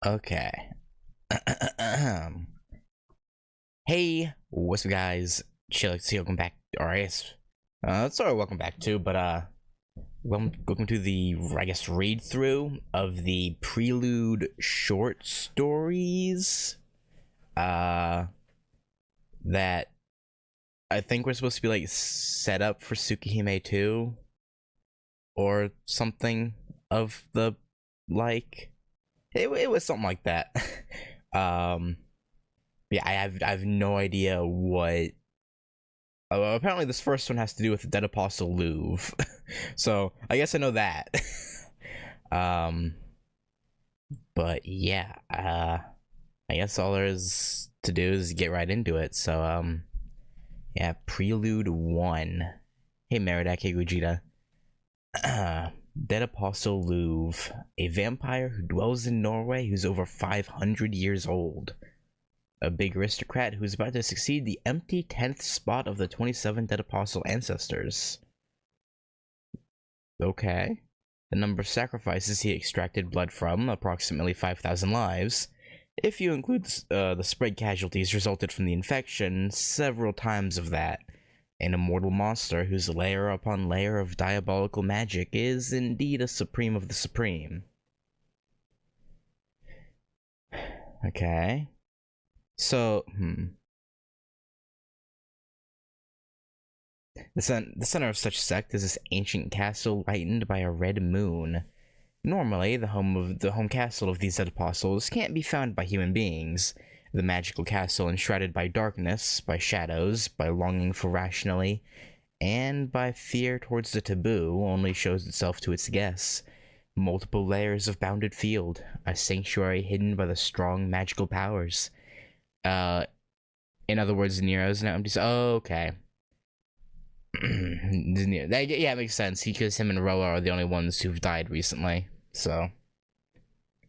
Okay. Hey, what's up, guys? Chill, welcome back. Or I guess, sorry, welcome back too. But welcome to the read through of the Prelude short stories. That I think we're supposed to be like set up for Tsukihime II or something of the like. It was something like that. um. Yeah, I have no idea what. Apparently, this first one has to do with the Dead Apostle Louvre, so I guess I know that. um, but yeah, I guess all there is to do is get right into it. So yeah, Prelude 1. Hey Meridak, hey Gujita. Dead Apostle Louvre, a vampire who dwells in Norway who's over 500 years old. A big aristocrat who's about to succeed the empty 10th spot of the 27 Dead Apostle ancestors. Okay. The number of sacrifices he extracted blood from, approximately 5,000 lives. If you include the spread casualties resulted from the infection, several times of that. An immortal monster whose layer upon layer of diabolical magic is indeed a supreme of the supreme. Okay. So, The center of such sect is this ancient castle lightened by a red moon. Normally, the home castle of these dead apostles can't be found by human beings. The magical castle enshrouded by darkness, by shadows, by longing for rationally, and by fear towards the taboo only shows itself to its guests. Multiple layers of bounded field, a sanctuary hidden by the strong magical powers. In other words, Nero's now empty. Oh, okay. Yeah, it makes sense. Because him and Roa are the only ones who've died recently. So,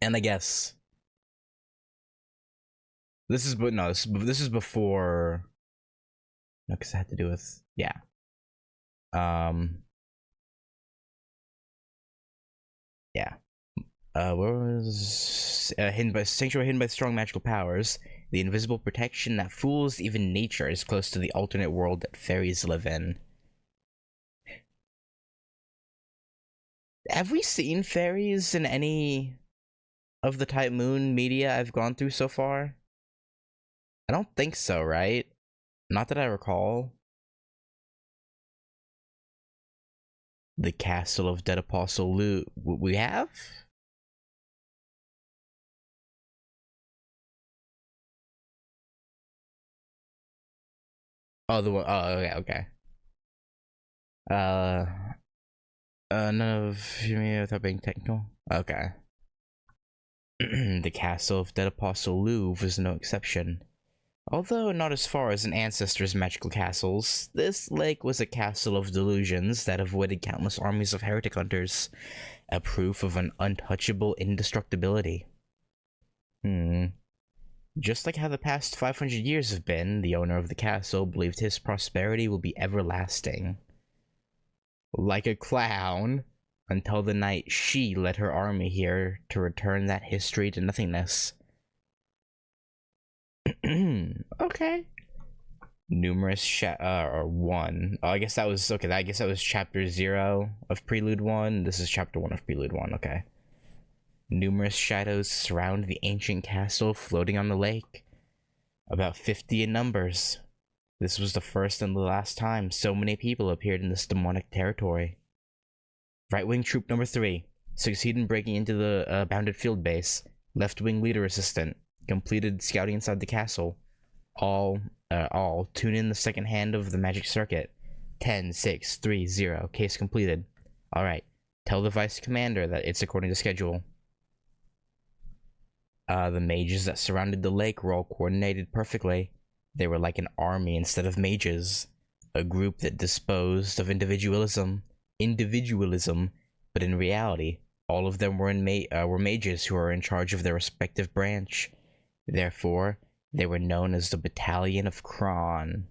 and I guess this is before. No, because it had to do with yeah. Yeah. Where was hidden by sanctuary hidden by strong magical powers? The invisible protection that fools even nature is close to the alternate world that fairies live in. Have we seen fairies in any of the Type Moon media I've gone through so far? I don't think so, right? Not that I recall. The Castle of Dead Apostle Lu. We have? Oh, the one. Oh, okay, okay. None of you mean without being technical? Okay. The Castle of Dead Apostle Louvre was no exception. Although not as far as an ancestor's magical castles, this lake was a castle of delusions that avoided countless armies of heretic hunters, a proof of an untouchable indestructibility. Just like how the past 500 years have been, the owner of the castle believed his prosperity will be everlasting. Like a clown, until the night she led her army here to return that history to nothingness. Okay. Numerous or 1. Oh, I guess that was okay. I guess that was chapter 0 of Prelude 1. This is chapter 1 of Prelude 1. Okay. Numerous shadows surround the ancient castle floating on the lake. About 50 in numbers. This was the first and the last time so many people appeared in this demonic territory. Right-wing troop number 3. Succeed in breaking into the bounded field base. Left-wing leader assistant. Completed scouting inside the castle. All tune in the second hand of the magic circuit. 10, 6, 3, 0. Case completed. Alright. Tell the vice commander that it's according to schedule. The mages that surrounded the lake were all coordinated perfectly. They were like an army instead of mages. A group that disposed of individualism, but in reality, all of them were mages who were in charge of their respective branch. Therefore, they were known as the Battalion of Kron.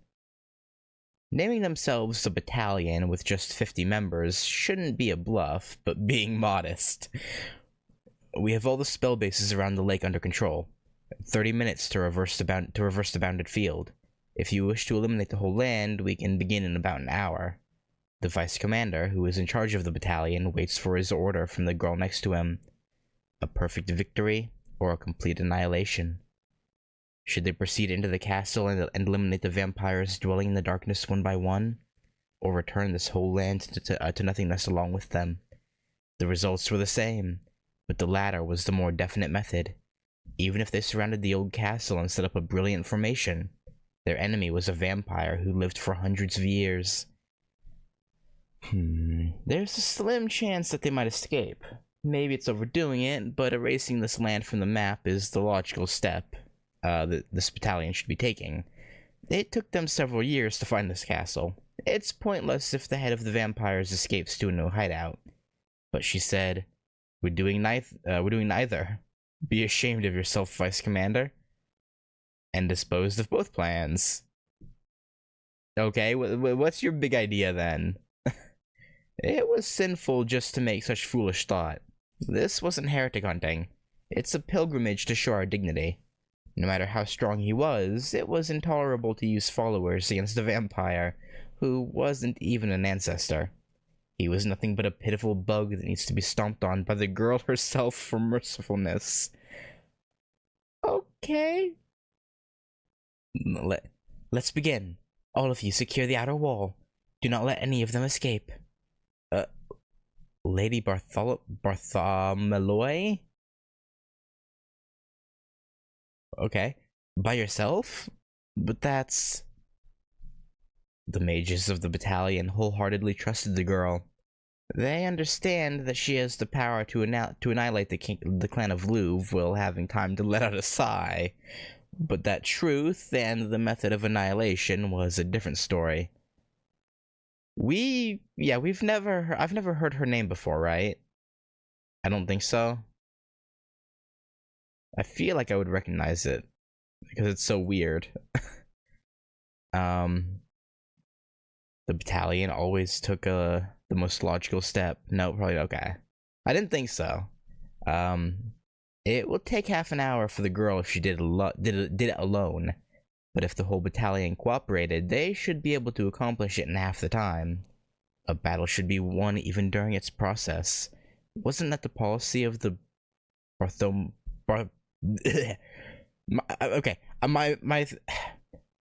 Naming themselves the Battalion with just 50 members shouldn't be a bluff, but being modest. We have all the spell bases around the lake under control. 30 minutes to reverse the bounded field. If you wish to eliminate the whole land, we can begin in about an hour. The vice commander, who is in charge of the battalion, waits for his order from the girl next to him. A perfect victory or a complete annihilation. Should they proceed into the castle and eliminate the vampires dwelling in the darkness one by one, or return this whole land to nothingness along with them? The results were the same, but the latter was the more definite method. Even if they surrounded the old castle and set up a brilliant formation, their enemy was a vampire who lived for hundreds of years. There's a slim chance that they might escape. Maybe it's overdoing it, but erasing this land from the map is the logical step that this battalion should be taking. It took them several years to find this castle. It's pointless if the head of the vampires escapes to a new hideout. But she said, we're doing neither. Be ashamed of yourself, Vice Commander. And disposed of both plans. Okay, what's your big idea then? It was sinful just to make such foolish thought. This wasn't heretic hunting. It's a pilgrimage to show our dignity. No matter how strong he was, it was intolerable to use followers against a vampire who wasn't even an ancestor. He was nothing but a pitiful bug that needs to be stomped on by the girl herself for mercifulness. Okay. Let's begin. All of you secure the outer wall. Do not let any of them escape. Lady Bartholomew? Okay. By yourself? But that's... The mages of the battalion wholeheartedly trusted the girl. They understand that she has the power to annihilate the clan of Louvre while having time to let out a sigh. But that truth and the method of annihilation was a different story. I've never heard her name before, right? I don't think so. I feel like I would recognize it because it's so weird. The battalion always took the most logical step. No, probably okay. I didn't think so. It will take half an hour for the girl if she did it alone. But if the whole battalion cooperated, they should be able to accomplish it in half the time. A battle should be won even during its process. Wasn't that the policy of the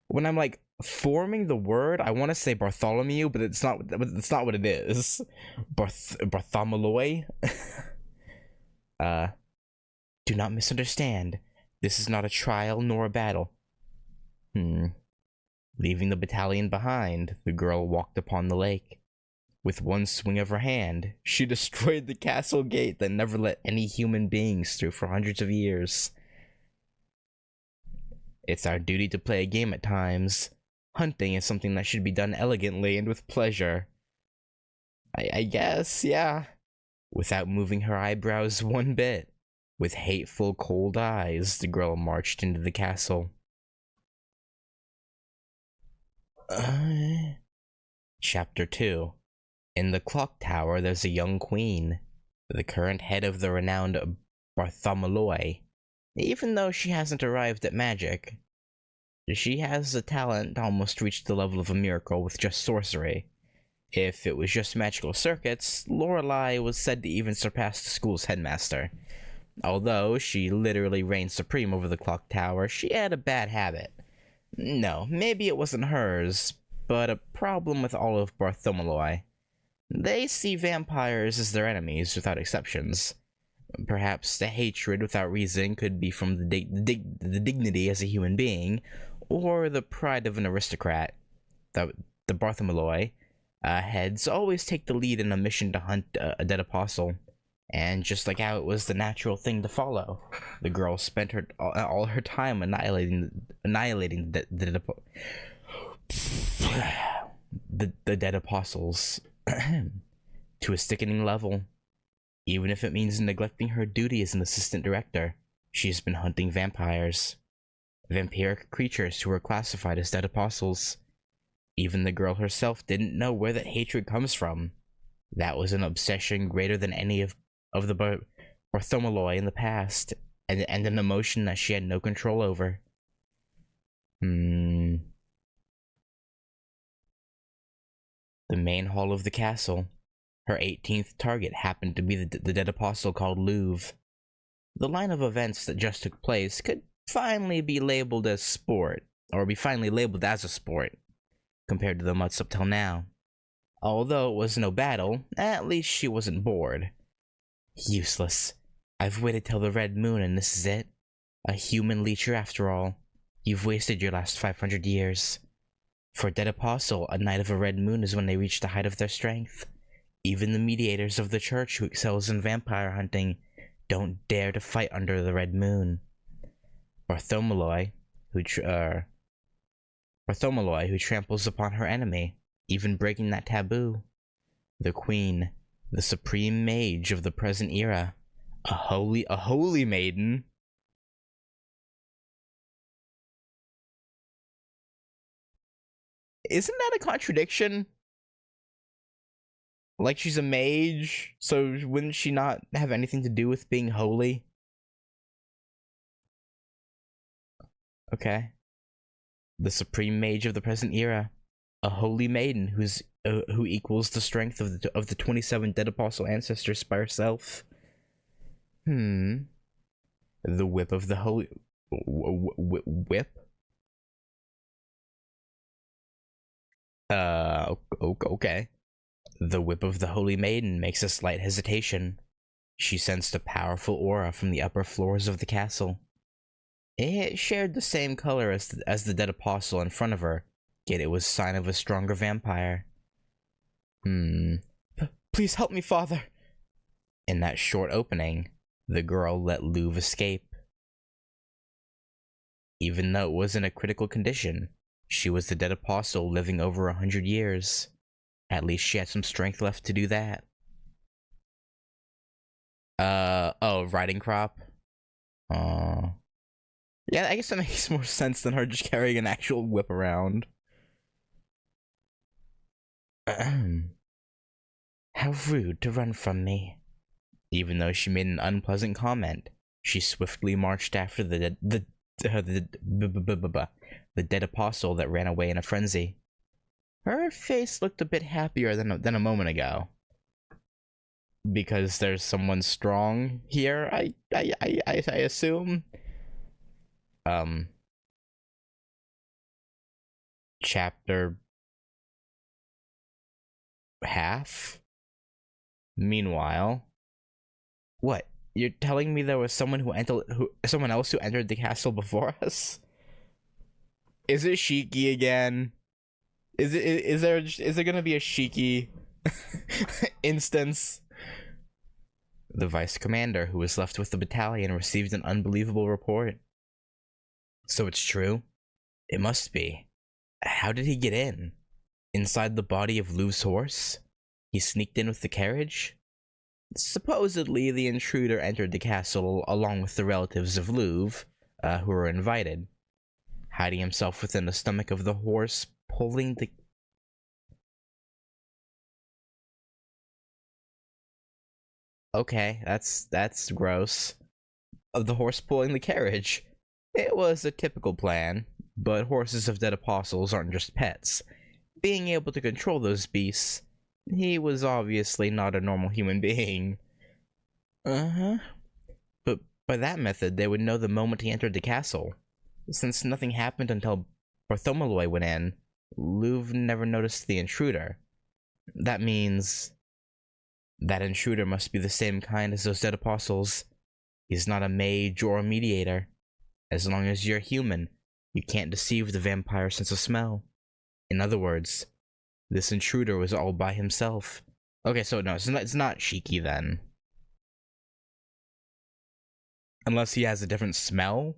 when I'm like forming the word, I want to say Bartholomew, but it's not what it is. Bartholomew. Do not misunderstand. This is not a trial nor a battle. Leaving the battalion behind, the girl walked upon the lake. With one swing of her hand, she destroyed the castle gate that never let any human beings through for hundreds of years. It's our duty to play a game at times. Hunting is something that should be done elegantly and with pleasure. I guess, yeah. Without moving her eyebrows one bit, with hateful cold eyes, the girl marched into the castle. Chapter 2. In the clock tower, there's a young queen, the current head of the renowned Bartholomew. Even though she hasn't arrived at magic, she has the talent to almost reach the level of a miracle with just sorcery. If it was just magical circuits, Lorelei was said to even surpass the school's headmaster. Although she literally reigned supreme over the clock tower, she had a bad habit. No, maybe it wasn't hers, but a problem with all of Bartholomew. They see vampires as their enemies without exceptions. Perhaps the hatred without reason could be from the dignity as a human being, or the pride of an aristocrat. The Bartholomew heads always take the lead in a mission to hunt a dead apostle. And just like how it was the natural thing to follow, the girl spent all her time annihilating the dead apostles to a sickening level. Even if it means neglecting her duty as an assistant director, she's been hunting vampires. Vampiric creatures who were classified as dead apostles. Even the girl herself didn't know where that hatred comes from. That was an obsession greater than any of the Bartholomew in the past, and an emotion that she had no control over. The main hall of the castle. Her 18th target happened to be the dead apostle called Louvre. The line of events that just took place could finally be labeled as sport, or be finally labeled as a sport, compared to the months up till now. Although it was no battle, at least she wasn't bored. Useless. I've waited till the red moon and this is it. A human leecher after all. You've wasted your last 500 years. For a dead apostle, a night of a red moon is when they reach the height of their strength. Even the mediators of the church who excels in vampire hunting don't dare to fight under the red moon. Bartholomew, who tramples upon her enemy, even breaking that taboo. The queen, the supreme mage of the present era, a holy maiden. Isn't that a contradiction? Like, she's a mage, so wouldn't she not have anything to do with being holy? Okay. The supreme mage of the present era, a holy maiden who equals the strength of the 27 dead apostle ancestors by herself. The whip of the holy whip. Okay. The whip of the holy maiden makes a slight hesitation. She sensed a powerful aura from the upper floors of the castle. It shared the same color as the dead apostle in front of her, yet it was sign of a stronger vampire. Please help me, father. In that short opening, the girl let Louvre escape. Even though it was in a critical condition, she was the dead apostle living over 100 years. At least she had some strength left to do that. Riding crop. Yeah, I guess that makes more sense than her just carrying an actual whip around. How rude to run from me. Even though she made an unpleasant comment, she swiftly marched after the dead apostle that ran away in a frenzy. Her face looked a bit happier than a moment ago. Because there's someone strong here, I assume. Chapter half. Meanwhile, what? You're telling me there was someone someone else who entered the castle before us? Is it Shiki again? Is there gonna be a Shiki instance? The vice commander who was left with the battalion received an unbelievable report. So it's true? It must be. How did he get in? Inside the body of Louvre's horse? He sneaked in with the carriage? Supposedly, the intruder entered the castle along with the relatives of Louvre, who were invited, hiding himself within the stomach of the horse, pulling the... Okay, that's gross. Of the horse pulling the carriage. It was a typical plan, but horses of dead apostles aren't just pets. Being able to control those beasts, he was obviously not a normal human being. But by that method, they would know the moment he entered the castle. Since nothing happened until Bartholomew went in, Louvre never noticed the intruder. That means... that intruder must be the same kind as those dead apostles. He's not a mage or a mediator. As long as you're human, you can't deceive the vampire sense of smell. In other words, this intruder was all by himself. Okay, so no, it's not Shiki then. Unless he has a different smell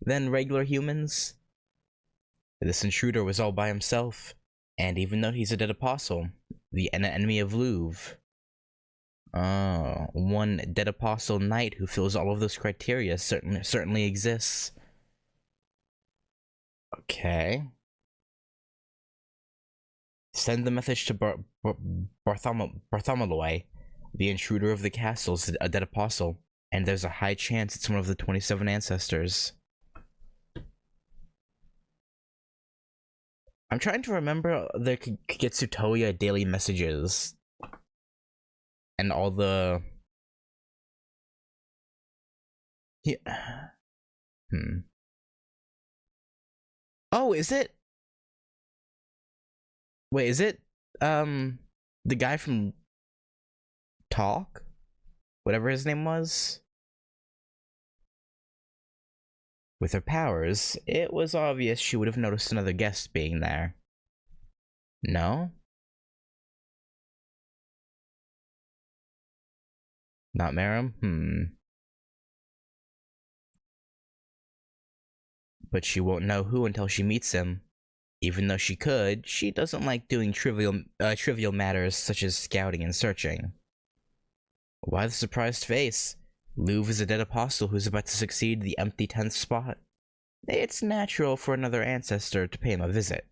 than regular humans. This intruder was all by himself, and even though he's a dead apostle, an enemy of Louvre. One dead apostle knight who fills all of those criteria certainly exists. Okay. Send the message to Bartholomew, the intruder of the castle, a dead apostle. and there's a high chance it's one of the 27 ancestors. I'm trying to remember the Kagetsu Toya daily messages and all the... Yeah. Oh, is it? Wait, is it the guy from Talk? Whatever his name was? With her powers, it was obvious she would have noticed another guest being there. No? Not Miram? But she won't know who until she meets him. Even though she could, she doesn't like doing trivial matters such as scouting and searching. Why the surprised face? Louvre is a dead apostle who's about to succeed the empty 10th spot. It's natural for another ancestor to pay him a visit.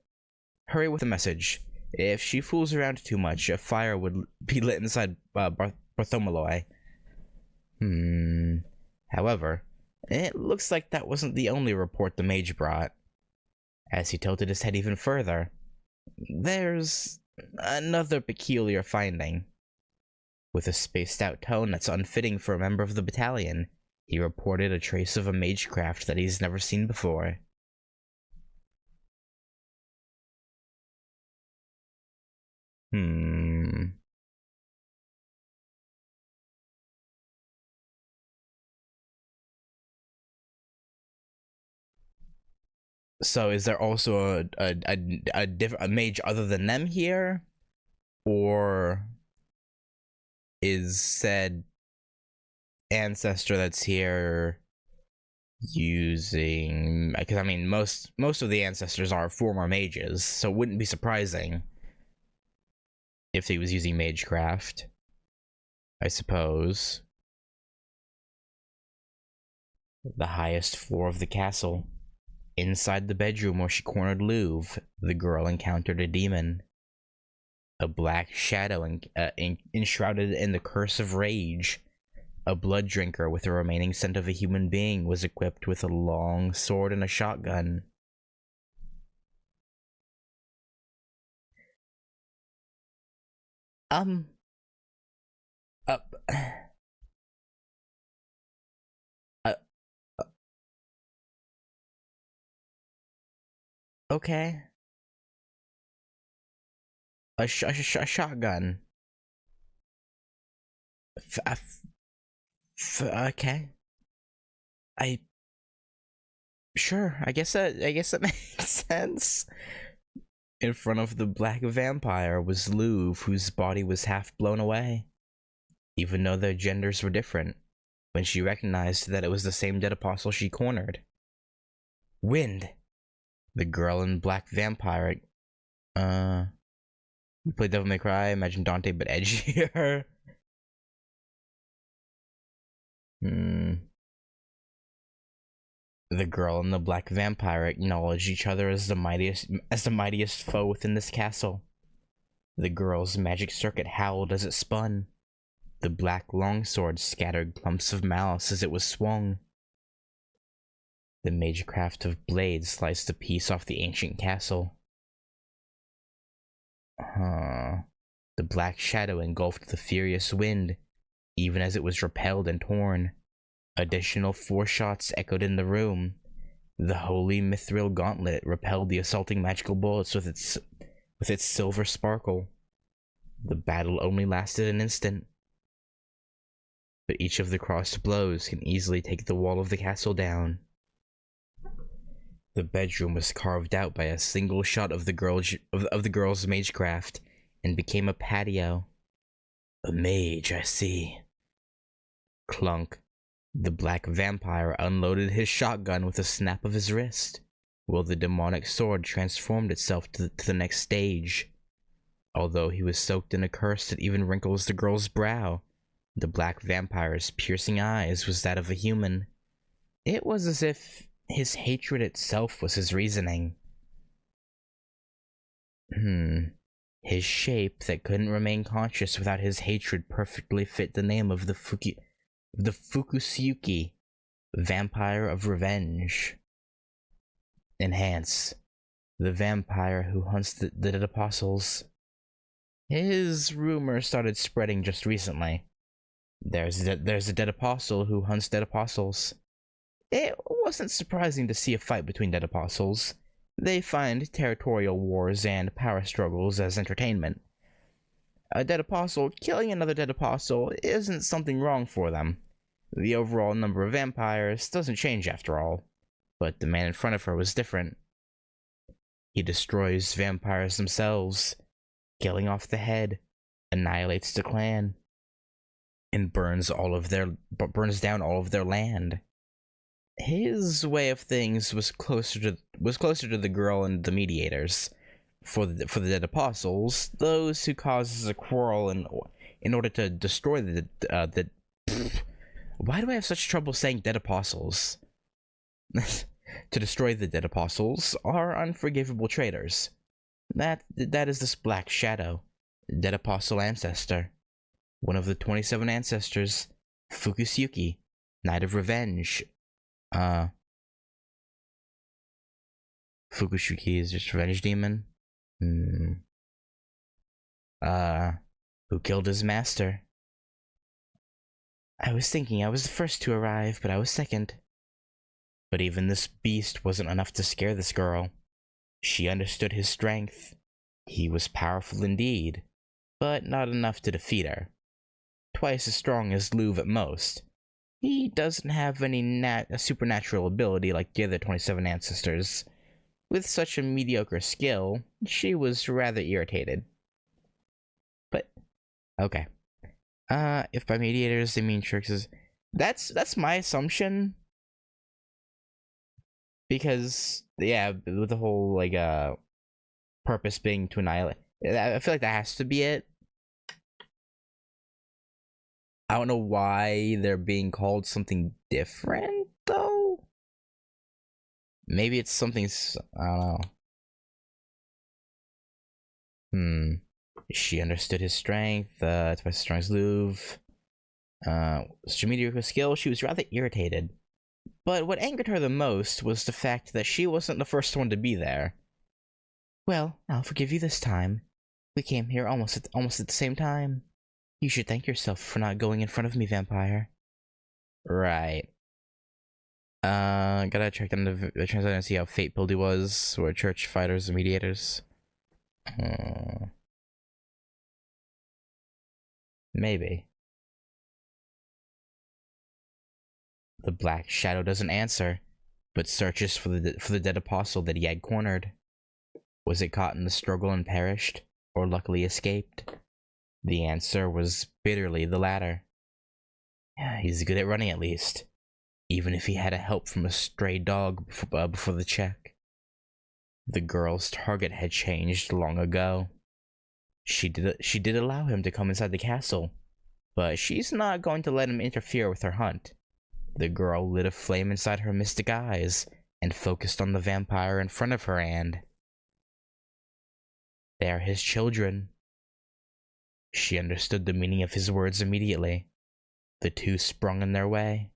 Hurry with the message. If she fools around too much, a fire would be lit inside Bartholomew. However, it looks like that wasn't the only report the mage brought. As he tilted his head even further, there's another peculiar finding. With a spaced-out tone that's unfitting for a member of the battalion, he reported a trace of a magecraft that he's never seen before. So is there also a mage other than them here? Or is said ancestor that's here using... Because, I mean, most of the ancestors are former mages, so it wouldn't be surprising if he was using magecraft, I suppose. The highest floor of the castle. Inside the bedroom where she cornered Louvre, the girl encountered a demon. A black shadow enshrouded in the curse of rage. A blood drinker with the remaining scent of a human being was equipped with a long sword and a shotgun. Okay. A shotgun. Okay. Sure. I guess that makes sense. In front of the black vampire was Louvre, whose body was half blown away. Even though their genders were different, when she recognized that it was the same dead apostle she cornered. Wind. The girl in black vampire. You played Devil May Cry, imagine Dante but edgier. The girl and the black vampire acknowledged each other as the mightiest foe within this castle. The girl's magic circuit howled as it spun. The black longsword scattered clumps of malice as it was swung. The magecraft of blades sliced a piece off the ancient castle. The black shadow engulfed the furious wind, even as it was repelled and torn. Additional 4 shots echoed in the room. The holy mithril gauntlet repelled the assaulting magical bullets with its silver sparkle. The battle only lasted an instant, but each of the crossed blows can easily take the wall of the castle down. The bedroom was carved out by a single shot of the girl's magecraft and became a patio. A mage, I see. Clunk. The black vampire unloaded his shotgun with a snap of his wrist, while the demonic sword transformed itself to the next stage. Although he was soaked in a curse that even wrinkles the girl's brow, the black vampire's piercing eyes was that of a human. It was as if his hatred itself was his reasoning. His shape that couldn't remain conscious without his hatred perfectly fit the name of the the Fukusuki, Vampire of Revenge. Enhance, the vampire who hunts the dead apostles. His rumor started spreading just recently. There's a dead apostle who hunts dead apostles. It wasn't surprising to see a fight between dead apostles. They find territorial wars and power struggles as entertainment. A dead apostle killing another dead apostle isn't something wrong for them. The overall number of vampires doesn't change after all. But the man in front of her was different. He destroys vampires themselves, killing off the head, annihilates the clan, and burns down all of their land. His way of things was closer to the girl and the mediators. For the dead apostles, those who causes a quarrel in order to destroy the why do I have such trouble saying dead apostles? To destroy the dead apostles are unforgivable traitors. That is this black shadow, dead apostle ancestor, one of the 27 ancestors, Fukusuki, Knight of Revenge. Fukusuki is just revenge demon. Who killed his master? I was thinking I was the first to arrive, but I was second. But even this beast wasn't enough to scare this girl. She understood his strength. He was powerful indeed, but not enough to defeat her. Twice as strong as Louvre at most. He doesn't have any supernatural ability like the other 27 ancestors. With such a mediocre skill, she was rather irritated. But, okay. If by mediators they mean tricksters, that's my assumption. Because, yeah, with the whole, like, purpose being to annihilate, I feel like that has to be it. I don't know why they're being called something different, though. Maybe it's something, I don't know. She understood his strength, twice as strong as Louvre. Such a mediocre skill, she was rather irritated. But what angered her the most was the fact that she wasn't the first one to be there. Well, I'll forgive you this time. We came here almost at the same time. You should thank yourself for not going in front of me, vampire. Right. Gotta check down the translate and see how fate-built he was, or church fighters and mediators. Maybe. The black shadow doesn't answer, but searches for the dead apostle that he had cornered. Was it caught in the struggle and perished, or luckily escaped? The answer was bitterly the latter. Yeah, he's good at running at least, even if he had help from a stray dog before the check. The girl's target had changed long ago. She did allow him to come inside the castle, but she's not going to let him interfere with her hunt. The girl lit a flame inside her mystic eyes and focused on the vampire in front of her, and they are his children. She understood the meaning of his words immediately. The two sprung in their way.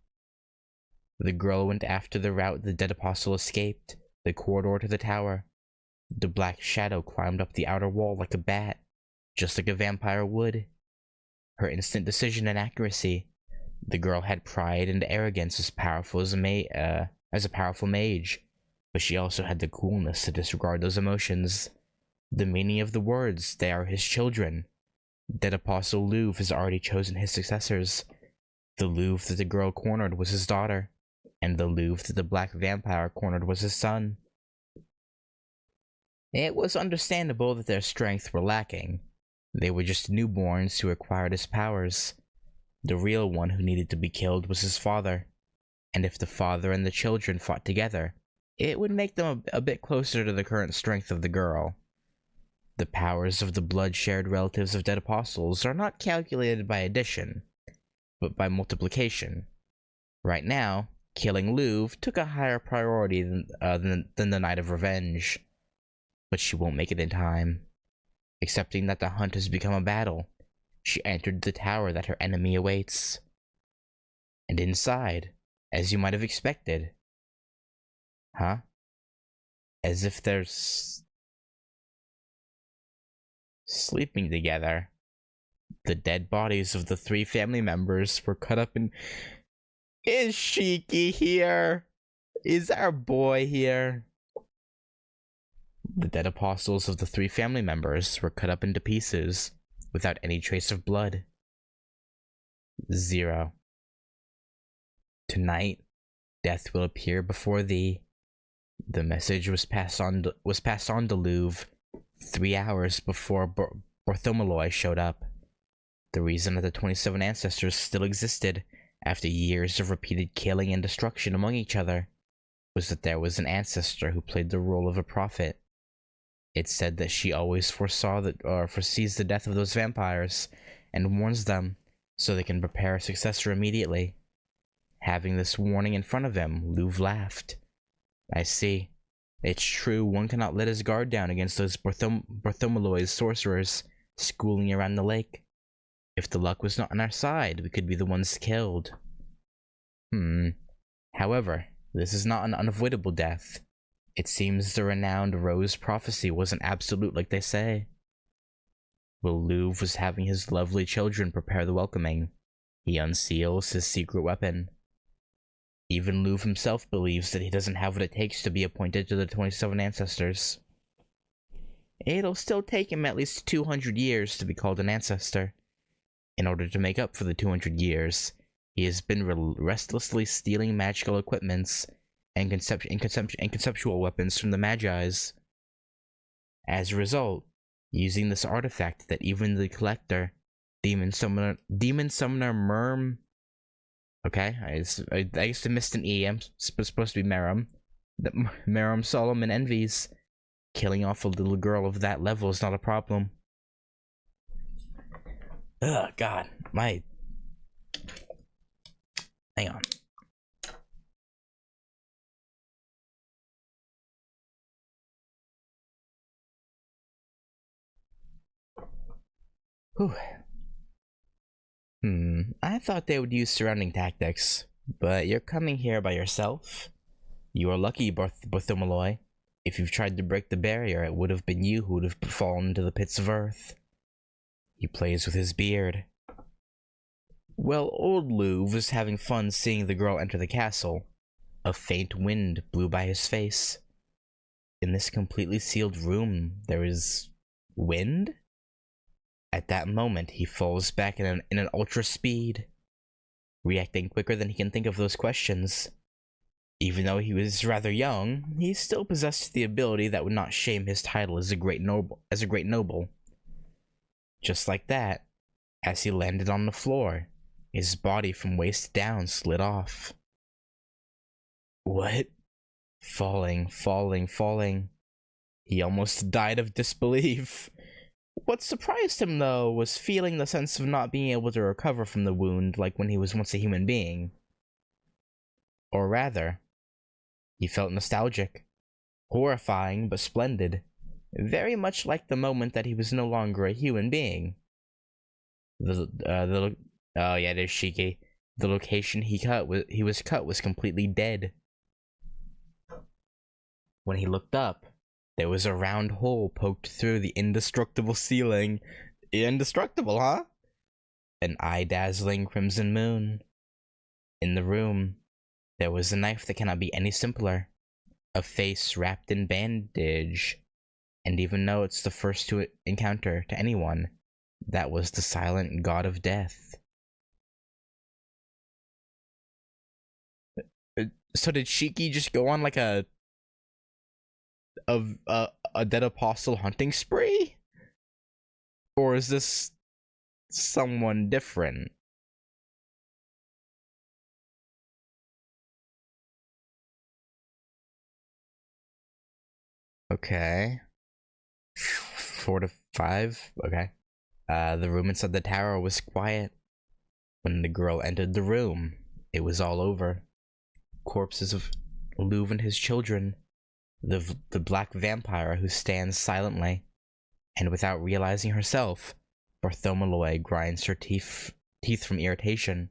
The girl went after the route the dead apostle escaped, the corridor to the tower. The black shadow climbed up the outer wall like a bat, just like a vampire would. Her instant decision and accuracy. The girl had pride and arrogance as powerful as a powerful mage, but she also had the coolness to disregard those emotions. The meaning of the words, they are his children. Dead Apostle Louvre has already chosen his successors. The Louvre that the girl cornered was his daughter, and the Louvre that the black vampire cornered was his son. It was understandable that their strength were lacking. They were just newborns who acquired his powers. The real one who needed to be killed was his father, and if the father and the children fought together, it would make them a bit closer to the current strength of the girl. The powers of the blood-shared relatives of dead apostles are not calculated by addition, but by multiplication. Right now, killing Louvre took a higher priority than the Night of Revenge, but she won't make it in time. Accepting that the hunt has become a battle, she entered the tower that her enemy awaits. And inside, as you might have expected, as if they're sleeping together, the dead bodies of the 3 family members were cut up in... Is Shiki here? Is our boy here? The dead apostles of the 3 family members were cut up into pieces without any trace of blood. 0. Tonight, death will appear before thee. The message was passed on to Louvre 3 hours before Bartholomew showed up. The reason that the 27 ancestors still existed after years of repeated killing and destruction among each other was that there was an ancestor who played the role of a prophet. It's said that she always foresees the death of those vampires and warns them so they can prepare a successor immediately. Having this warning in front of him, Louvre laughed. I see. It's true, one cannot let his guard down against those Bartholomew sorcerers schooling around the lake. If the luck was not on our side, we could be the ones killed. However, this is not an unavoidable death. It seems the renowned Rose prophecy wasn't absolute like they say. While Louvre was having his lovely children prepare the welcoming, he unseals his secret weapon. Even Louvre himself believes that he doesn't have what it takes to be appointed to the 27 ancestors. It'll still take him at least 200 years to be called an ancestor. In order to make up for the 200 years, he has been restlessly stealing magical equipments and conceptual weapons from the Magi's. As a result, using this artifact that even the collector, Demon Summoner Merm... Okay, I guess I missed an E. I'm supposed to be Merum. That Merum Solomon envies. Killing off a little girl of that level is not a problem. Ugh, God, my... Hang on. Whew. I thought they would use surrounding tactics, but you're coming here by yourself? You are lucky, Bartholomew. If you've tried to break the barrier, it would have been you who would have fallen into the pits of earth. He plays with his beard. Well, old Louvre was having fun seeing the girl enter the castle. A faint wind blew by his face. In this completely sealed room, there is... wind? At that moment, he falls back in an ultra speed, reacting quicker than he can think of those questions. Even though he was rather young, he still possessed the ability that would not shame his title as a great noble. Just like that, as he landed on the floor, his body from waist down slid off. What? Falling. He almost died of disbelief. What surprised him, though, was feeling the sense of not being able to recover from the wound like when he was once a human being. Or rather, he felt nostalgic. Horrifying, but splendid. Very much like the moment that he was no longer a human being. Oh yeah, there's Shiki. The location he was cut was completely dead. When he looked up, there was a round hole poked through the indestructible ceiling. Indestructible, huh? An eye-dazzling crimson moon. In the room, there was a knife that cannot be any simpler. A face wrapped in bandage. And even though it's the first to encounter to anyone, that was the silent god of death. So did Shiki just go on like a dead apostle hunting spree? Or is this someone different? Okay. 4 to 5? Okay. The room inside the tower was quiet. When the girl entered the room, it was all over. Corpses of Louvre and his children. The black vampire who stands silently, and without realizing herself, Bartholomew grinds her teeth from irritation.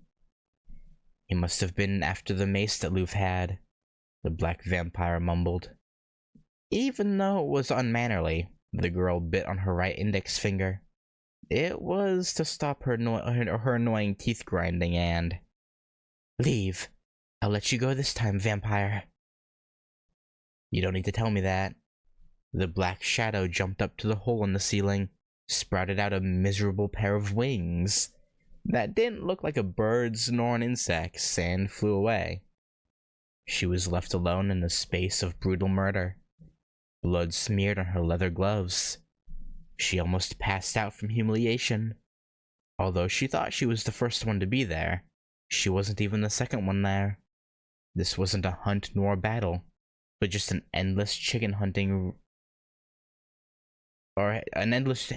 He must have been after the mace that Luv had, the black vampire mumbled. Even though it was unmannerly, the girl bit on her right index finger. It was to stop her annoying teeth grinding and... Leave. I'll let you go this time, vampire. You don't need to tell me that. The black shadow jumped up to the hole in the ceiling, sprouted out a miserable pair of wings that didn't look like a bird's nor an insect's, and flew away. She was left alone in a space of brutal murder. Blood smeared on her leather gloves. She almost passed out from humiliation. Although she thought she was the first one to be there, she wasn't even the second one there. This wasn't a hunt nor a battle, but just an endless chicken hunting... or an endless...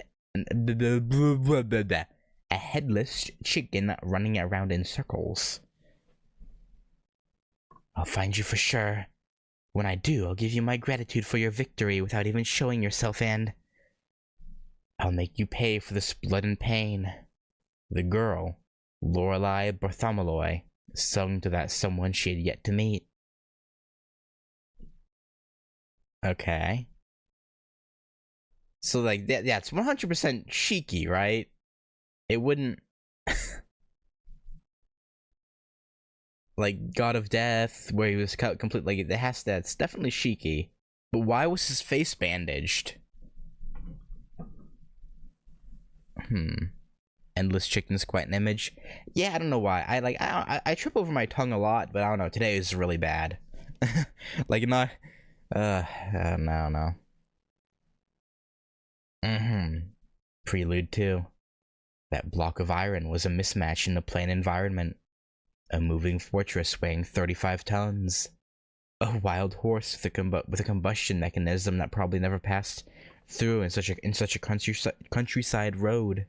a headless chicken running around in circles. I'll find you for sure. When I do, I'll give you my gratitude for your victory without even showing yourself, and... I'll make you pay for this blood and pain. The girl, Lorelei Bartholomew, sung to that someone she had yet to meet. Okay. So, like, yeah, it's 100% cheeky, right? It wouldn't... like, God of Death, where he was cut completely... Like, that's definitely cheeky. But why was his face bandaged? Endless chicken's quite an image. Yeah, I don't know why. I trip over my tongue a lot, but I don't know. Today is really bad. Like, not... no. Prelude II. That block of iron was a mismatch in the plain environment. A moving fortress weighing 35 tons. A wild horse with a combustion mechanism that probably never passed through in such a countryside road.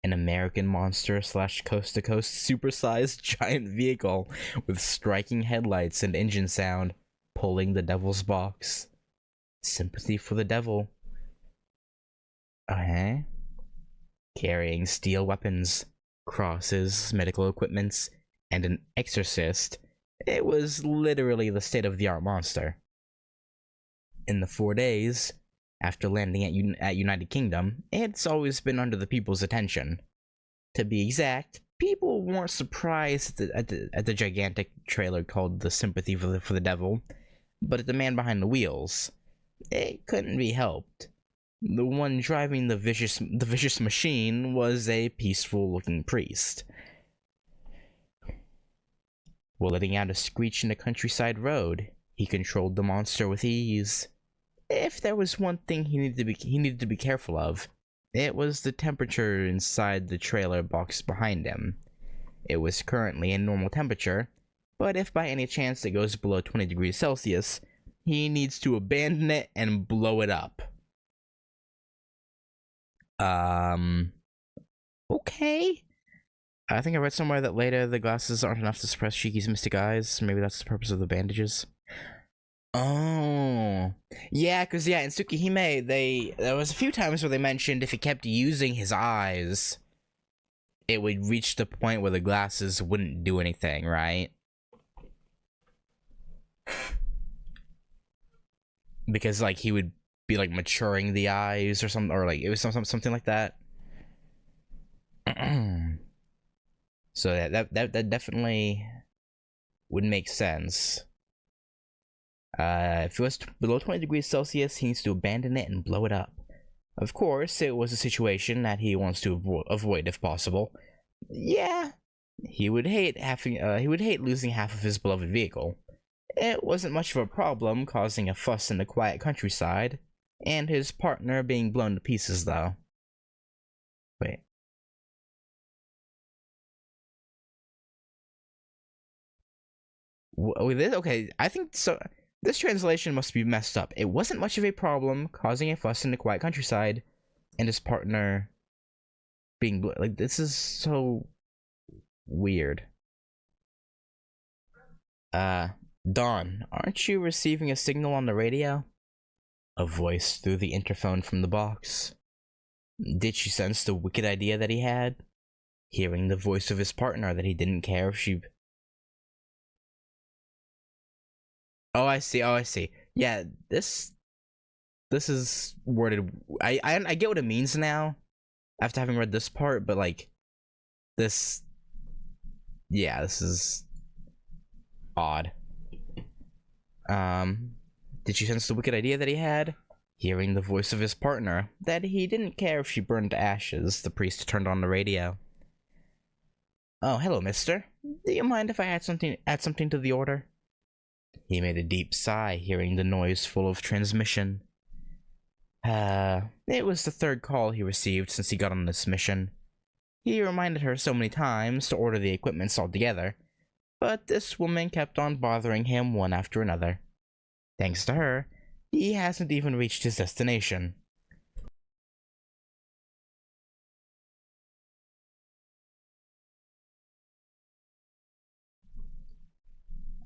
An American monster / coast-to-coast supersized giant vehicle with striking headlights and engine sound, pulling the devil's box. Sympathy for the devil. Okay. Carrying steel weapons, crosses, medical equipments, and an exorcist, it was literally the state-of-the-art monster. In the 4 days after landing at United Kingdom, it's always been under the people's attention. To be exact, people weren't surprised at the gigantic trailer called The Sympathy for the Devil, but at the man behind the wheels. It couldn't be helped. The one driving the vicious machine was a peaceful-looking priest. While letting out a screech in a countryside road, he controlled the monster with ease. If there was one thing he needed to be careful of, it was the temperature inside the trailer box behind him. It was currently in normal temperature, but if by any chance it goes below 20 degrees Celsius, he needs to abandon it and blow it up. Okay. I think I read somewhere that later the glasses aren't enough to suppress Shiki's mystic eyes. Maybe that's the purpose of the bandages. Oh. Yeah, because, in Tsukihime, there was a few times where they mentioned if he kept using his eyes, it would reach the point where the glasses wouldn't do anything, right? Because, like, he would be, like, maturing the eyes or something, or, like, it was something like that. So that definitely would make sense. If it was below 20 degrees Celsius, he needs to abandon it and blow it up. Of course, it was a situation that he wants to avoid if possible. Yeah, he would hate losing half of his beloved vehicle. It wasn't much of a problem causing a fuss in the quiet countryside, and his partner being blown to pieces, though. Wait. Okay, I think so. This translation must be messed up. It wasn't much of a problem causing a fuss in the quiet countryside, and his partner being like, this is so weird. Dawn, aren't you receiving a signal on the radio? A voice through the interphone from the box. Did she sense the wicked idea that he had? Hearing the voice of his partner that he didn't care if she Oh, I see. Oh, I see. Yeah, this is worded. I get what it means now after having read this part, but like this, yeah, this is odd. Um, did you sense the wicked idea that he had? Hearing the voice of his partner, that he didn't care if she burned to ashes, the priest turned on the radio. Oh, hello, mister. Do you mind if I add something to the order? He made a deep sigh, hearing the noise full of transmission. It was the third call he received since he got on this mission. He reminded her so many times to order the equipments altogether, but this woman kept on bothering him one after another. Thanks to her, he hasn't even reached his destination.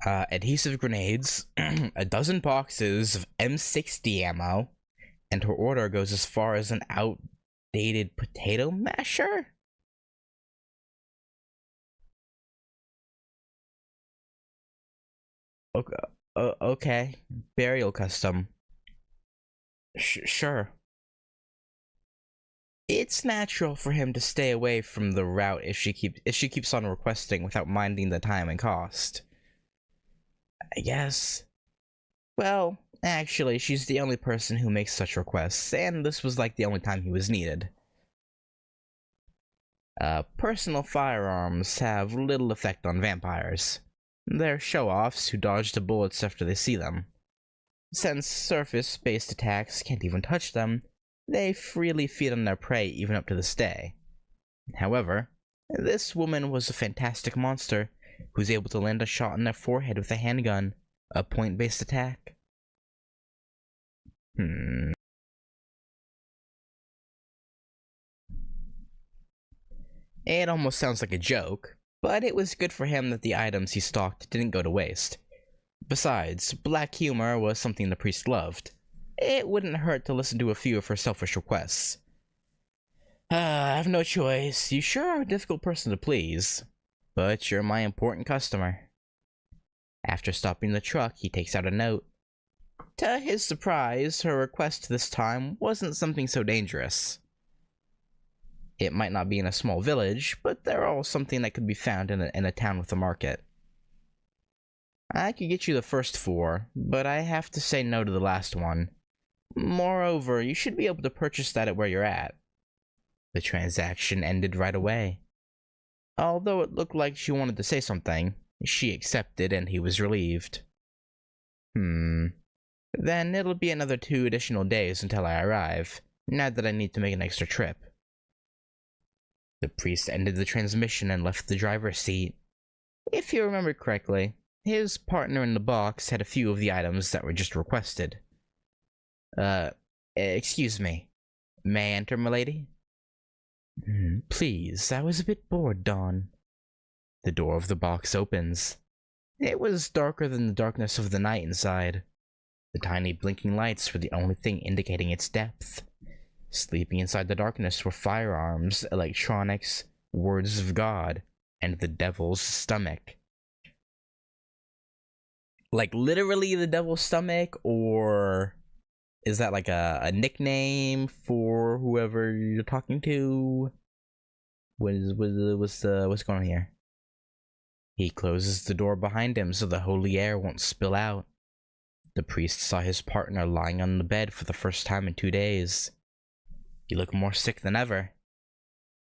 Adhesive grenades, a dozen boxes of M60 ammo, and her order goes as far as an outdated potato masher? Okay, okay. Burial custom. Sure. It's natural for him to stay away from the route if she keeps on requesting without minding the time and cost. I guess. Well, actually, she's the only person who makes such requests, and this was like the only time he was needed. Personal firearms have little effect on vampires. They're show-offs who dodge the bullets after they see them. Since surface-based attacks can't even touch them, they freely feed on their prey even up to this day. However, this woman was a fantastic monster who was able to land a shot in their forehead with a handgun, a point-based attack. It almost sounds like a joke, but it was good for him that the items he stocked didn't go to waste. Besides, black humor was something the priest loved. It wouldn't hurt to listen to a few of her selfish requests. I have no choice. You sure are a difficult person to please. But you're my important customer. After stopping the truck, he takes out a note. To his surprise, her request this time wasn't something so dangerous. It might not be in a small village, but they're all something that could be found in a town with a market. I could get you the first 4, but I have to say no to the last one. Moreover, you should be able to purchase that at where you're at. The transaction ended right away. Although it looked like she wanted to say something, she accepted and he was relieved. Then it'll be another 2 additional days until I arrive, now that I need to make an extra trip. The priest ended the transmission and left the driver's seat. If you remember correctly, his partner in the box had a few of the items that were just requested. Excuse me. May I enter, milady? Please, I was a bit bored, Dawn. The door of the box opens. It was darker than the darkness of the night inside. The tiny blinking lights were the only thing indicating its depth. Sleeping inside the darkness were firearms, electronics, words of God, and the devil's stomach. Like literally the devil's stomach, or is that like a nickname for whoever you're talking to? What's going on here? He closes the door behind him so the holy air won't spill out. The priest saw his partner lying on the bed for the first time in 2 days. You look more sick than ever.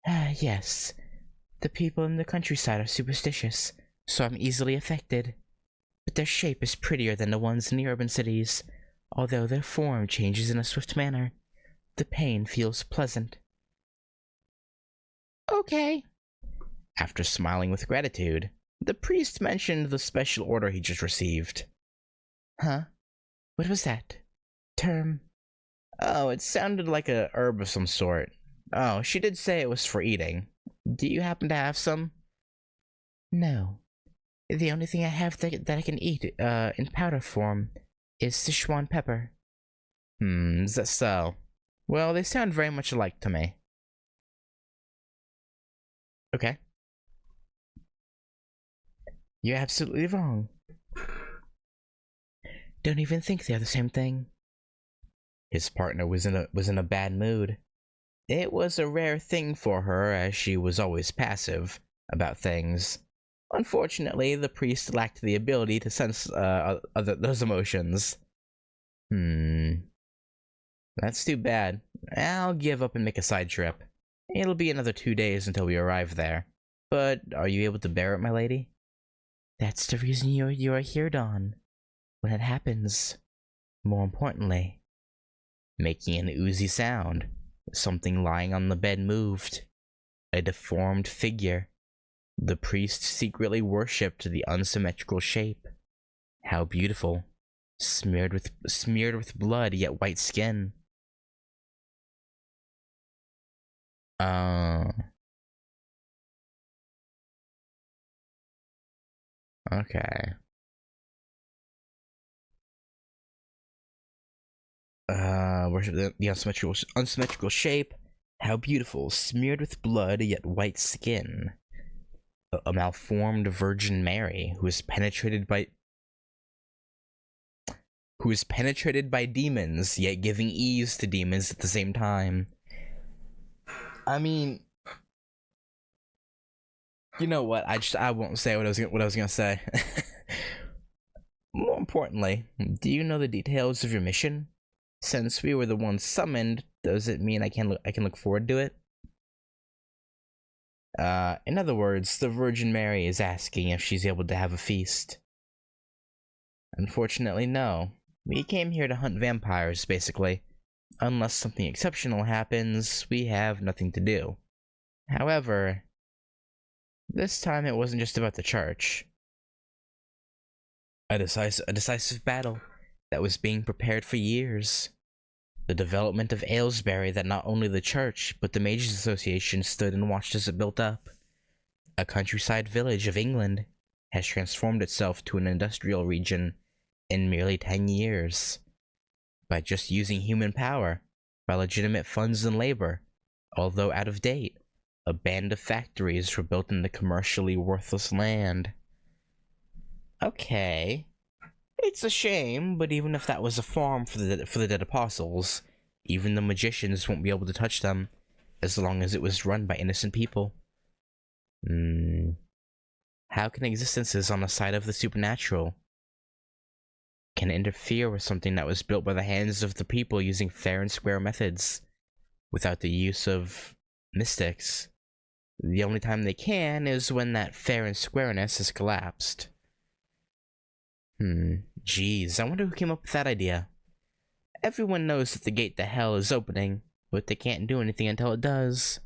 Yes. The people in the countryside are superstitious, so I'm easily affected. But their shape is prettier than the ones in the urban cities, although their form changes in a swift manner. The pain feels pleasant. Okay. After smiling with gratitude, the priest mentioned the special order he just received. Huh? What was that? Term? Oh, it sounded like a herb of some sort. Oh, she did say it was for eating. Do you happen to have some? No. The only thing I have that I can eat, in powder form, is Sichuan pepper. Is that so? Well, they sound very much alike to me. Okay. You're absolutely wrong. Don't even think they're the same thing. His partner was in a bad mood. It was a rare thing for her, as she was always passive about things. Unfortunately, the priest lacked the ability to sense those emotions. That's too bad. I'll give up and make a side trip. It'll be another 2 days until we arrive there. But are you able to bear it, my lady? That's the reason you are here, Dawn. When it happens, more importantly, making an oozy sound, something lying on the bed moved. A deformed figure. The priest secretly worshipped the unsymmetrical shape. How beautiful. Smeared with blood, yet white skin. Okay. Worship the unsymmetrical shape. How beautiful, smeared with blood, yet white skin. A malformed Virgin Mary who is penetrated by demons, yet giving ease to demons at the same time. I mean, you know what? I won't say what I was gonna say. More importantly, do you know the details of your mission? Since we were the ones summoned, does it mean I can look forward to it? In other words, the Virgin Mary is asking if she's able to have a feast. Unfortunately, no. We came here to hunt vampires, basically. Unless something exceptional happens, we have nothing to do. However, this time it wasn't just about the church. A decisive battle that was being prepared for years. The development of Aylesbury that not only the church, but the Mages Association stood and watched as it built up. A countryside village of England has transformed itself to an industrial region in merely 10 years. By just using human power, by legitimate funds and labor, although out of date, a band of factories were built in the commercially worthless land. Okay. It's a shame, but even if that was a farm for the dead apostles, even the magicians won't be able to touch them, as long as it was run by innocent people. How can existences on the side of the supernatural can interfere with something that was built by the hands of the people using fair and square methods, without the use of mystics? The only time they can is when that fair and squareness has collapsed. Geez, I wonder who came up with that idea. Everyone knows that the gate to hell is opening, but they can't do anything until it does.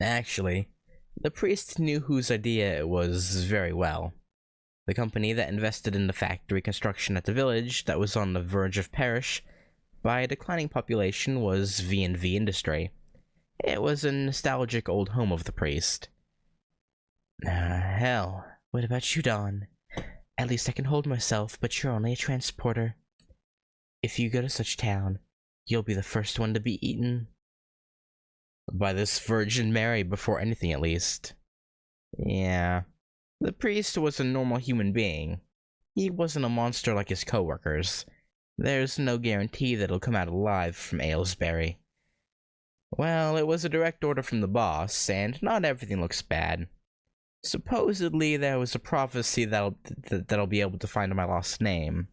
Actually, the priest knew whose idea it was very well. The company that invested in the factory construction at the village that was on the verge of perish by a declining population was V&V Industry. It was a nostalgic old home of the priest. Hell, what about you, Dawn? At least I can hold myself, but you're only a transporter. If you go to such town, you'll be the first one to be eaten. By this Virgin Mary, before anything at least. Yeah. The priest was a normal human being. He wasn't a monster like his co-workers. There's no guarantee that he'll come out alive from Aylesbury. Well, it was a direct order from the boss, and not everything looks bad. Supposedly, there was a prophecy that'll be able to find my lost name.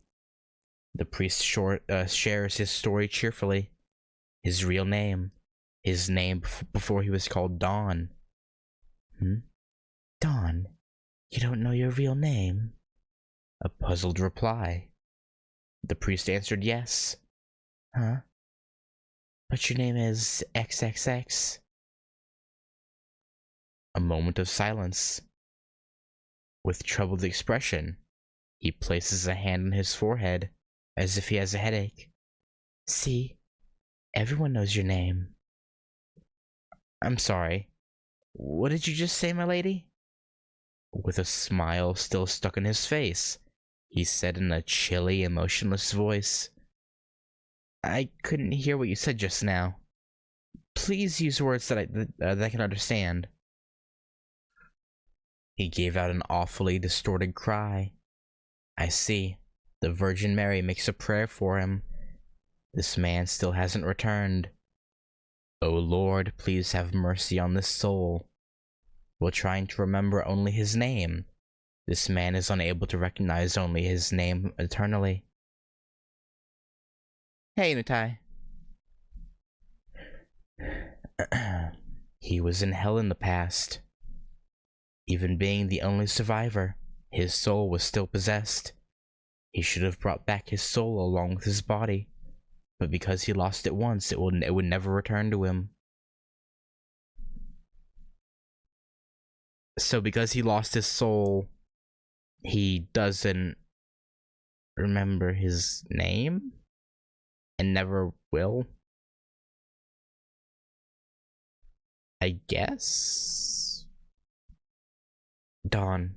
The priest shares his story cheerfully. His real name. His name before he was called Dawn. Dawn? You don't know your real name? A puzzled reply. The priest answered yes. Huh? But your name is XXX. A moment of silence. With troubled expression, he places a hand on his forehead, as if he has a headache. See? Everyone knows your name. I'm sorry. What did you just say, my lady? With a smile still stuck on his face, he said in a chilly, emotionless voice. I couldn't hear what you said just now. Please use words that I can understand. He gave out an awfully distorted cry. I see. The Virgin Mary makes a prayer for him. This man still hasn't returned. O Lord, please have mercy on this soul. While trying to remember only his name, this man is unable to recognize only his name eternally. Hey, Nutai. He was in hell in the past. Even being the only survivor, his soul was still possessed. He should have brought back his soul along with his body, but because he lost it once, it would never return to him. So because he lost his soul, he doesn't remember his name? And never will? I guess? Dawn,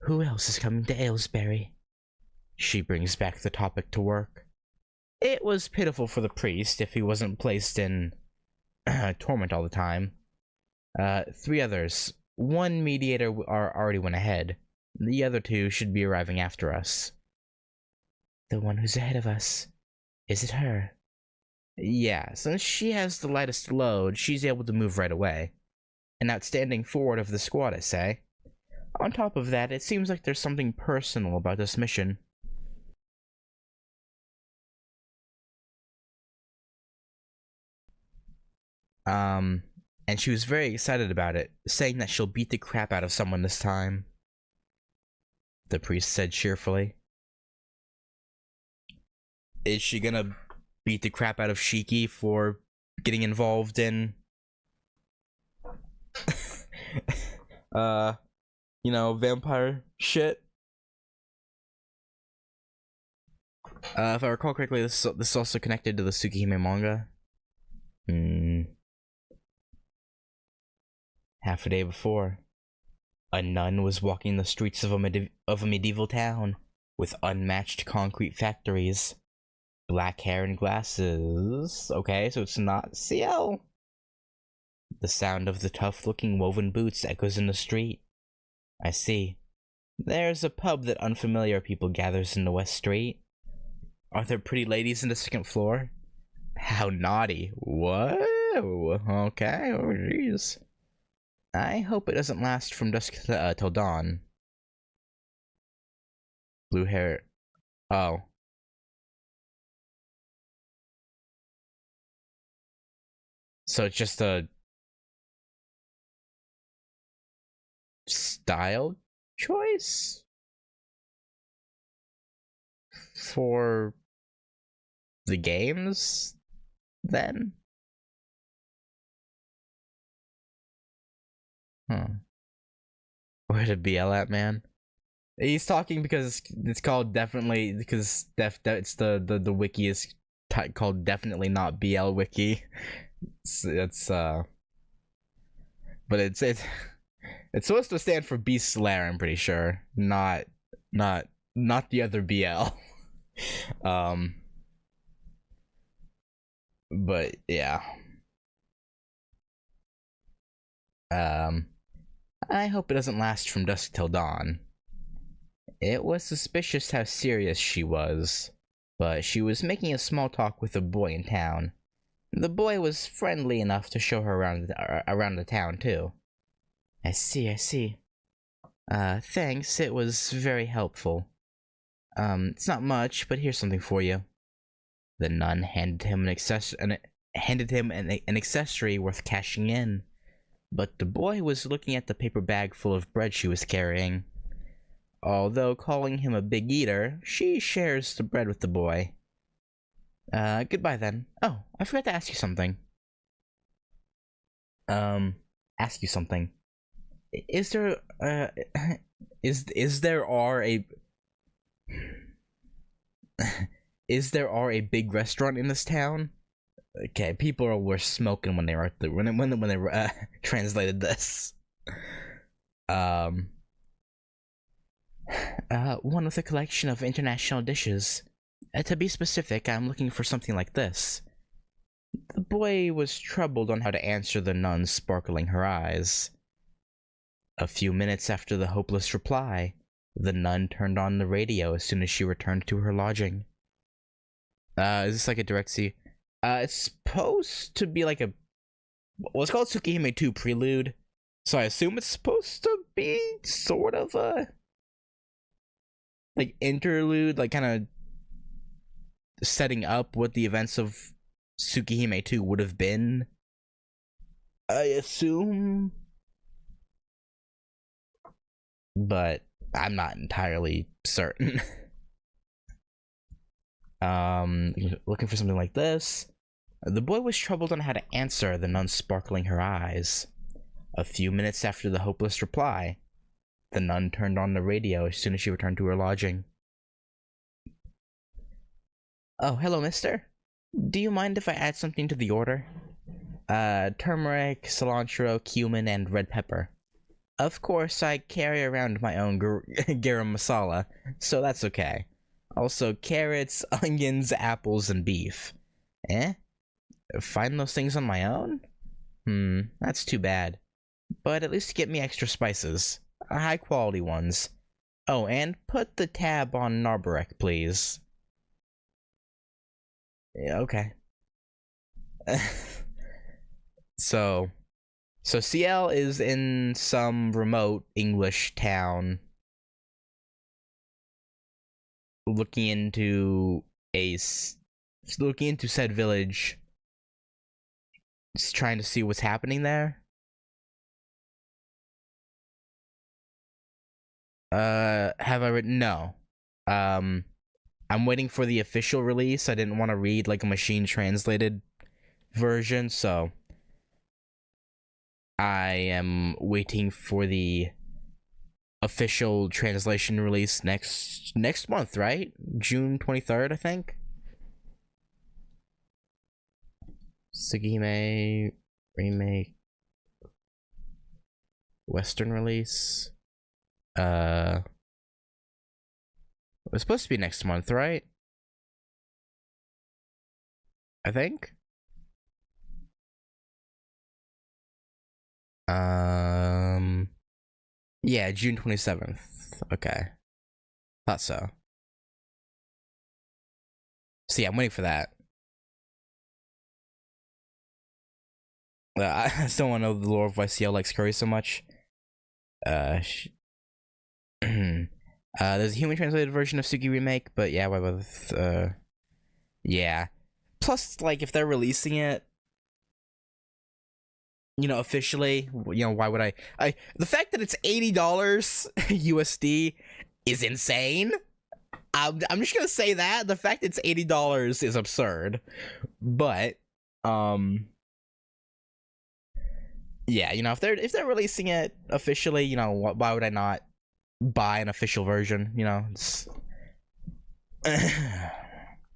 who else is coming to Aylesbury? She brings back the topic to work. It was pitiful for the priest if he wasn't placed in torment all the time. 3 others. 1 mediator already went ahead. The other 2 should be arriving after us. The one who's ahead of us. Is it her? Yeah, since she has the lightest load, she's able to move right away. An outstanding forward of the squad, I say. On top of that, it seems like there's something personal about this mission. And she was very excited about it, saying that she'll beat the crap out of someone this time. The priest said cheerfully. Is she gonna beat the crap out of Shiki for getting involved in vampire shit? If I recall correctly, this is also connected to the Tsukihime manga. Half a day before, a nun was walking the streets of a medieval town with unmatched concrete factories, black hair and glasses. Okay, so it's not CL. The sound of the tough-looking woven boots echoes in the street. I see. There's a pub that unfamiliar people gathers in the West Street. Are there pretty ladies in the 2nd floor? How naughty. Whoa. Okay, oh jeez. I hope it doesn't last from dusk till dawn. Blue hair. Oh. So it's just a style choice for the games, then? Where did BL at, man? He's talking because it's called definitely, because it's the wiki is called definitely not BL wiki. But it's supposed to stand for Beast Slayer, I'm pretty sure, not the other BL. But yeah. I hope it doesn't last from dusk till dawn. It was suspicious how serious she was, but she was making a small talk with a boy in town. The boy was friendly enough to show her around the town, too. I see. Thanks, it was very helpful. It's not much, but here's something for you. The nun handed him an accessory worth cashing in. But the boy was looking at the paper bag full of bread she was carrying. Although calling him a big eater, she shares the bread with the boy. Goodbye then. Oh, I forgot to ask you something. Is there, is there a big restaurant in this town? Okay, people were smoking when they wrote when they translated this. One with a collection of international dishes. To be specific, I'm looking for something like this. The boy was troubled on how to answer the nun sparkling her eyes. A few minutes after the hopeless reply, The nun turned on the radio as soon as she returned to her lodging. Is this like a direct see? It's supposed to be like a... Well, it's called Tsukihime II Prelude. So I assume it's supposed to be sort of a... like interlude, like kind of setting up what the events of Tsukihime II would have been. I assume. But I'm not entirely certain. Looking for something like this. The boy was troubled on how to answer, the nun sparkling her eyes. A few minutes after the hopeless reply, the nun turned on the radio as soon as she returned to her lodging. Oh, hello, mister. Do you mind if I add something to the order? Turmeric, cilantro, cumin, and red pepper. Of course, I carry around my own garam masala, so that's okay. Also, carrots, onions, apples, and beef. Eh? Find those things on my own? That's too bad. But at least get me extra spices. High quality ones. Oh, and put the tab on Narbarek, please. Yeah, okay. So CL is in some remote English town looking into said village, just trying to see what's happening there. Have I written? No. I'm waiting for the official release. I didn't want to read like a machine translated version, so I am waiting for the official translation release next month, right? June 23rd, I think. Tsukihime remake Western release. It was supposed to be next month, right? I think. Yeah, June 27th. Okay. Thought so. So yeah, I'm waiting for that. I still want to know the lore of why CL likes curry so much. There's a human translated version of Suki remake, but yeah, yeah. Plus, like, if they're releasing it, you know, officially, you know, why would I the fact that it's $80 USD is insane. I'm just gonna say that the fact it's $80 is absurd, but yeah, you know, if they're releasing it officially, you know, why would I not buy an official version? You know, it's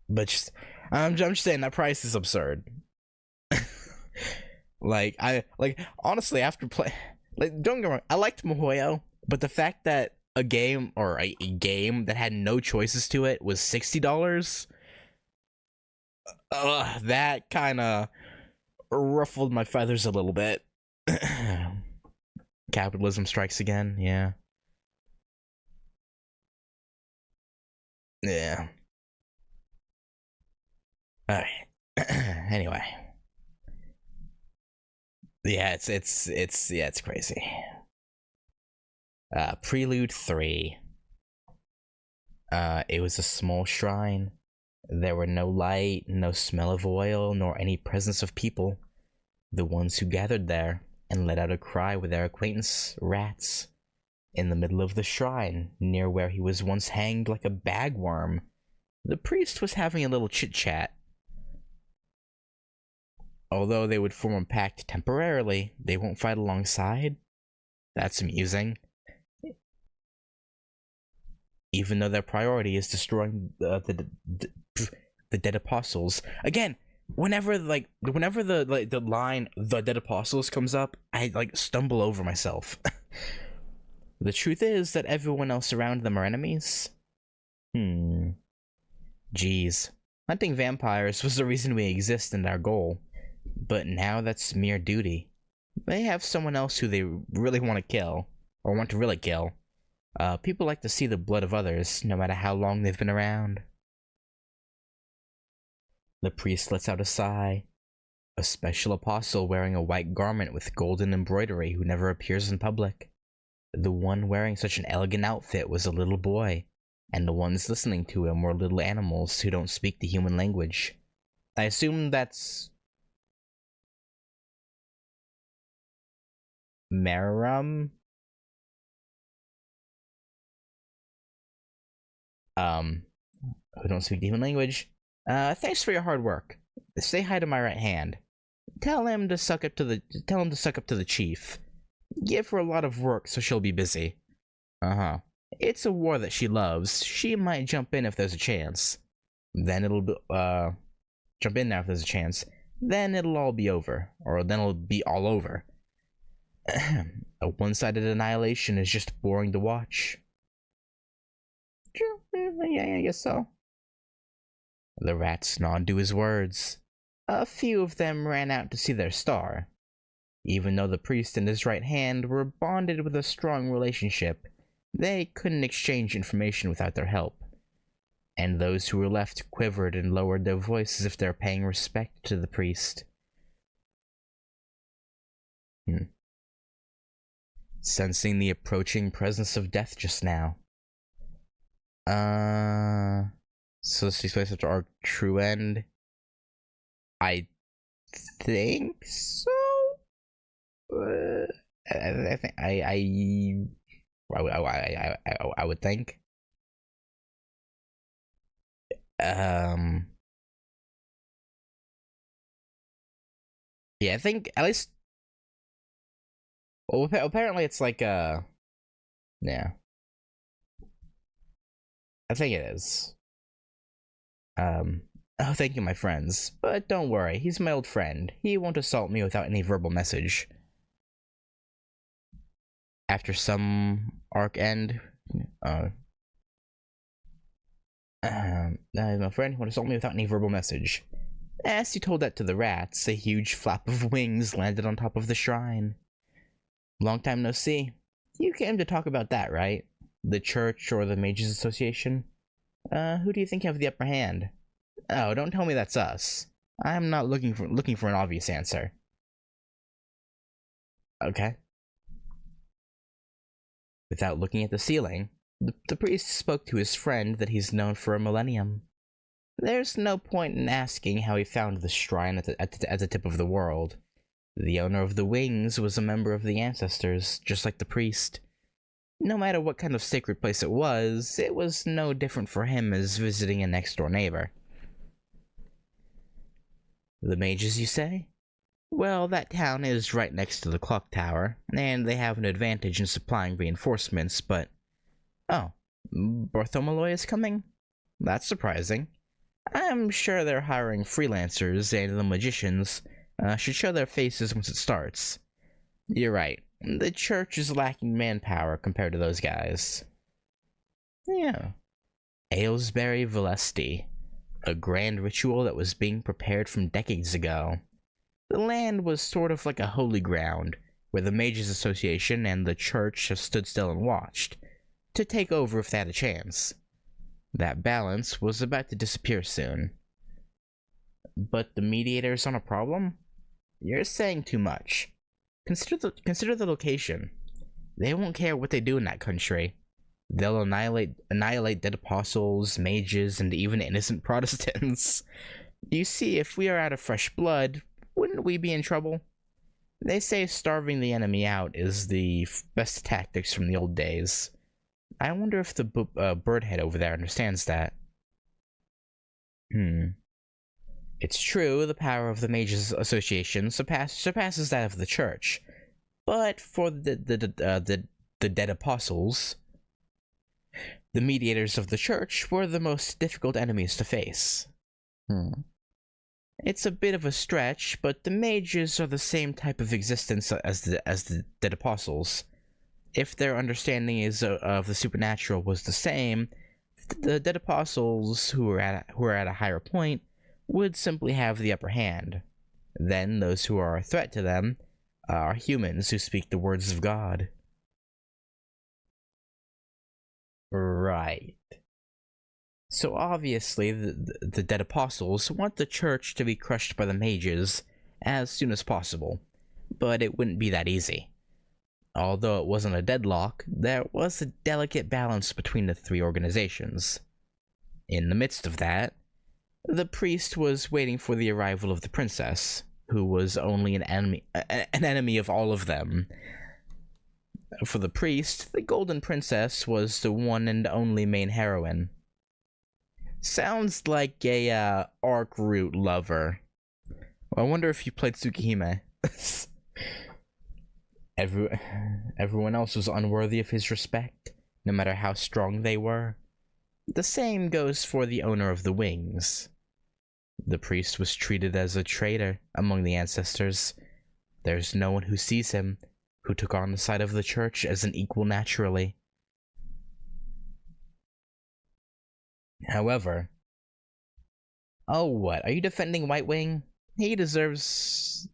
but just I'm just saying that price is absurd. Like, honestly, after don't get me wrong, I liked Mihoyo, but the fact that a game that had no choices to it was $60, that kind of ruffled my feathers a little bit. Capitalism strikes again, yeah. Yeah. Alright. Anyway. Yeah, it's crazy. Prelude 3. It was a small shrine. There were no light, no smell of oil, nor any presence of people. The ones who gathered there and let out a cry were their acquaintance, rats. In the middle of the shrine, near where he was once hanged like a bagworm, the priest was having a little chit-chat. Although they would form a pact temporarily, they won't fight alongside. That's amusing. Even though their priority is destroying the dead apostles. Again, whenever the line "the dead apostles" comes up, I stumble over myself. The truth is that everyone else around them are enemies. Jeez. Hunting vampires was the reason we exist and our goal. But now that's mere duty. They have someone else who they really want to kill, or want to really kill. People like to see the blood of others, no matter how long they've been around. The priest lets out a sigh. A special apostle wearing a white garment with golden embroidery who never appears in public. The one wearing such an elegant outfit was a little boy, and the ones listening to him were little animals who don't speak the human language. I assume that's Mararum? Who don't speak the human language. Thanks for your hard work. Say hi to my right hand. Tell him to suck up to the chief. Give her a lot of work so she'll be busy. Uh-huh. It's a war that she loves. She might jump in if there's a chance. Then it'll be, jump in now if there's a chance. Then it'll all be over. Or then it'll be all over. A one-sided annihilation is just boring to watch. Sure, yeah, I guess so. The rats nod to his words. A few of them ran out to see their star. Even though the priest and his right hand were bonded with a strong relationship, they couldn't exchange information without their help. And those who were left quivered and lowered their voices as if they were paying respect to the priest. Sensing the approaching presence of death just now. So this takes place after our true end. I think so. I think I would think. Yeah, I think at least. Well, apparently it's like yeah. I think it is. Oh, thank you, my friends. But don't worry, he's my old friend. He won't assault me without any verbal message. After some arc end, my friend won't assault me without any verbal message. As he told that to the rats, a huge flap of wings landed on top of the shrine. Long time no see. You came to talk about that, right? The church or the Mages Association? Who do you think have the upper hand? Oh, don't tell me that's us. I'm not looking for an obvious answer. Okay. Without looking at the ceiling, the priest spoke to his friend that he's known for a millennium. There's no point in asking how he found the shrine at the tip of the world. The owner of the wings was a member of the ancestors, just like the priest. No matter what kind of sacred place it was no different for him as visiting a next-door neighbor. The mages, you say? Well, that town is right next to the clock tower, and they have an advantage in supplying reinforcements, but... Oh, Bartholomew is coming? That's surprising. I'm sure they're hiring freelancers, and the magicians should show their faces once it starts. You're right. The church is lacking manpower compared to those guys. Yeah. Aylesbury Valesti. A grand ritual that was being prepared from decades ago. The land was sort of like a holy ground, where the Mages Association and the church have stood still and watched, to take over if they had a chance. That balance was about to disappear soon. But the mediator's on a problem? You're saying too much. Consider the location. They won't care what they do in that country. They'll annihilate dead apostles, mages, and even innocent Protestants. You see, if we are out of fresh blood, wouldn't we be in trouble? They say starving the enemy out is the best tactics from the old days. I wonder if the birdhead over there understands that. It's true, the power of the Mages Association surpasses that of the Church, but for the dead apostles, the mediators of the Church were the most difficult enemies to face. It's a bit of a stretch, but the mages are the same type of existence as the dead apostles. If their understanding of the supernatural was the same, the dead apostles who are at a higher point would simply have the upper hand. Then those who are a threat to them are humans who speak the words of God. Right. So obviously, the dead apostles want the church to be crushed by the mages as soon as possible, but it wouldn't be that easy. Although it wasn't a deadlock, there was a delicate balance between the three organizations. In the midst of that, the priest was waiting for the arrival of the princess, who was only an enemy of all of them. For the priest, the Golden Princess was the one and only main heroine. Sounds like a arc route lover. Well, I wonder if you played Tsukihime. Everyone else was unworthy of his respect, no matter how strong they were. The same goes for the owner of the wings. The priest was treated as a traitor among the ancestors. There's no one who sees him who took on the side of the church as an equal naturally. However... Oh, what? Are you defending White Wing? He deserves...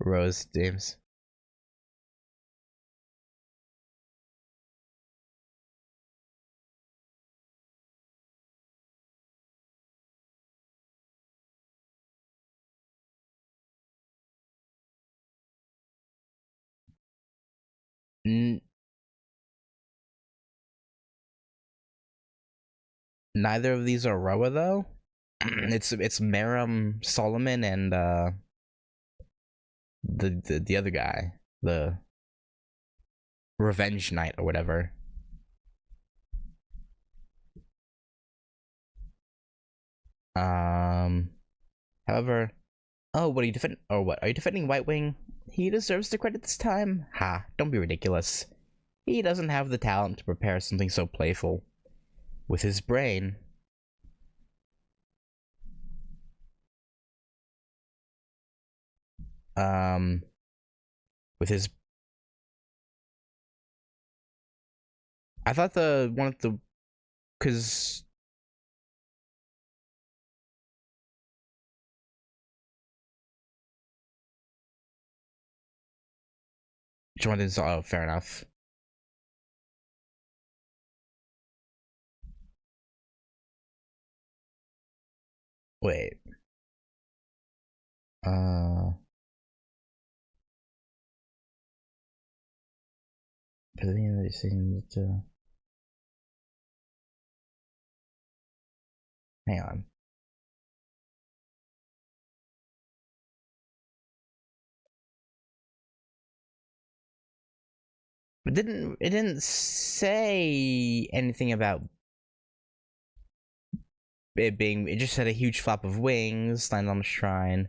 Rose, James. Neither of these are Roa, though. It's Meram Solomon and the other guy, the Revenge Knight or whatever. However, oh, what are you defending? Or what? Are you defending White Wing? He deserves the credit this time. Ha! Don't be ridiculous. He doesn't have the talent to prepare something so playful. With his brain. With his. I thought the one of the, cause. Which one is? Oh, fair enough. Wait. Hang on. It didn't say anything about it being. It just had a huge flap of wings landed on the shrine.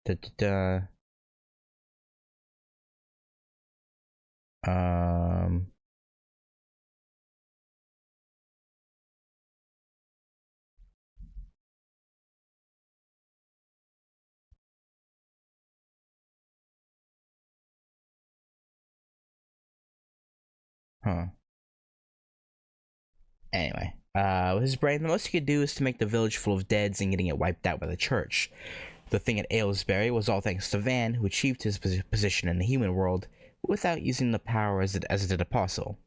Da, da, da. Huh. Anyway, with his brain, the most he could do is to make the village full of deads and getting it wiped out by the church. The thing at Aylesbury was all thanks to Van, who achieved his position in the human world without using the power as a dead apostle.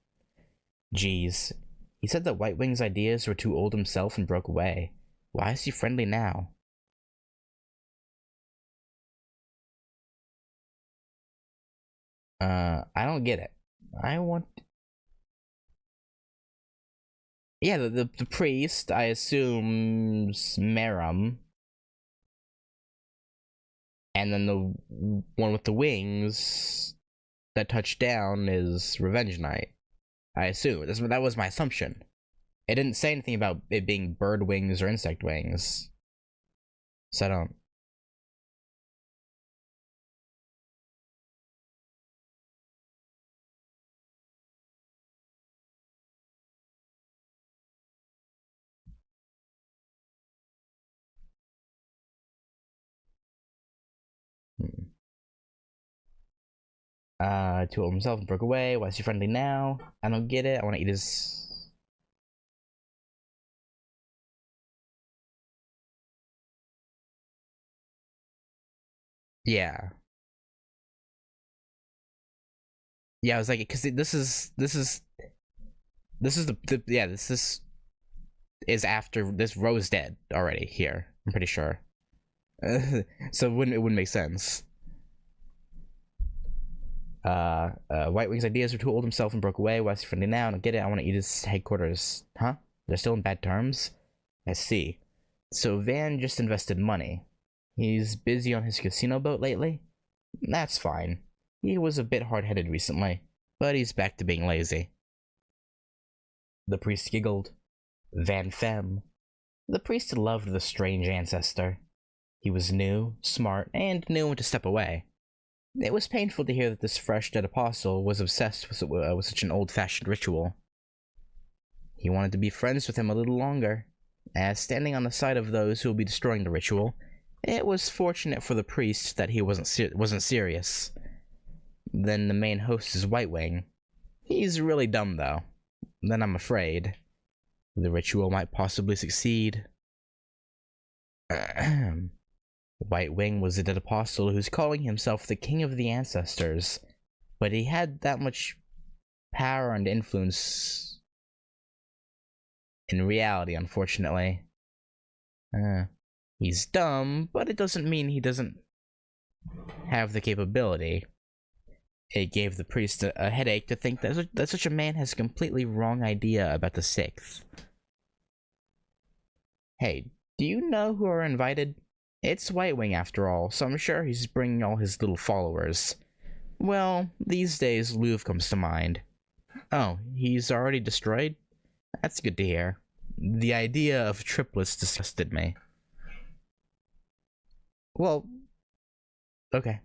Geez, he said that White Wing's ideas were too old himself and broke away. Why is he friendly now? I don't get it. I want... Yeah, the priest, I assume, Meram. And then the one with the wings that touched down is Revenge Knight. I assume. That was my assumption. It didn't say anything about it being bird wings or insect wings. So I don't... To himself and broke away. Why is he friendly now? I don't get it. I want to eat his... Yeah. Yeah, I was like, because this is This is this is after this Rose dead already here. I'm pretty sure. So it wouldn't make sense. White Wing's ideas retooled himself and broke away. Why is he friendly now? I don't get it. I want to eat his headquarters. Huh? They're still in bad terms? I see. So Van just invested money. He's busy on his casino boat lately? That's fine. He was a bit hard-headed recently, but he's back to being lazy. The priest giggled. Van Fem. The priest loved the strange ancestor. He was new, smart, and knew when to step away. It was painful to hear that this fresh dead apostle was obsessed with such an old-fashioned ritual. He wanted to be friends with him a little longer. As standing on the side of those who will be destroying the ritual, it was fortunate for the priest that he wasn't serious. Then the main host is White Wing. He's really dumb, though. Then I'm afraid the ritual might possibly succeed. White Wing was a dead apostle who's calling himself the King of the Ancestors, but he had that much power and influence in reality, unfortunately. He's dumb, but it doesn't mean he doesn't have the capability. It gave the priest a headache to think that such a man has a completely wrong idea about the Sixth. Hey, do you know who are invited? It's White Wing after all, so I'm sure he's bringing all his little followers. Well, these days Louvre comes to mind. Oh, he's already destroyed? That's good to hear. The idea of triplets disgusted me. Well, okay.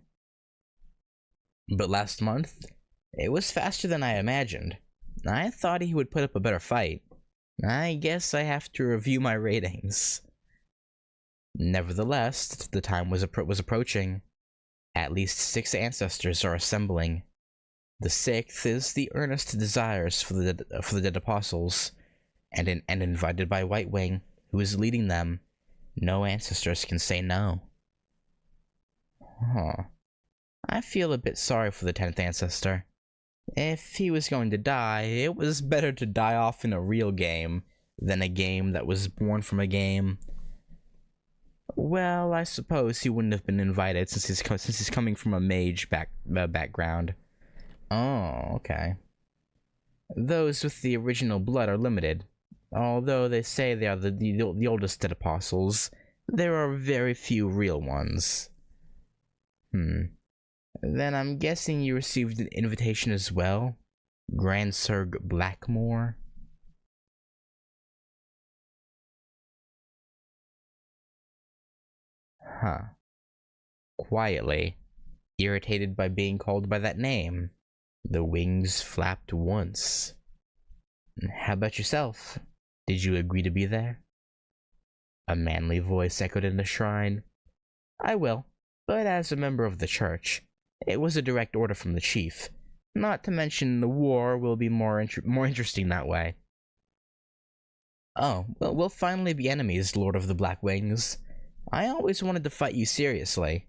But last month, it was faster than I imagined. I thought he would put up a better fight. I guess I have to review my ratings. Nevertheless, the time was approaching. At least 6 ancestors are assembling. The 6th is the earnest desires for the dead apostles, and invited by White Wing, who is leading them. No ancestors can say no. Huh. I feel a bit sorry for the 10th ancestor. If he was going to die, it was better to die off in a real game than a game that was born from a game. Well, I suppose he wouldn't have been invited since he's coming from a mage background. Oh, okay. Those with the original blood are limited. Although they say they are the oldest dead apostles, there are very few real ones. Then I'm guessing you received an invitation as well? Grand Sir Blackmore? Huh. Quietly, irritated by being called by that name, the wings flapped once. How about yourself? Did you agree to be there? A manly voice echoed in the shrine. I will, but as a member of the church. It was a direct order from the chief. Not to mention the war will be more interesting that way. Oh, well, we'll finally be enemies, Lord of the Black Wings. I always wanted to fight you seriously.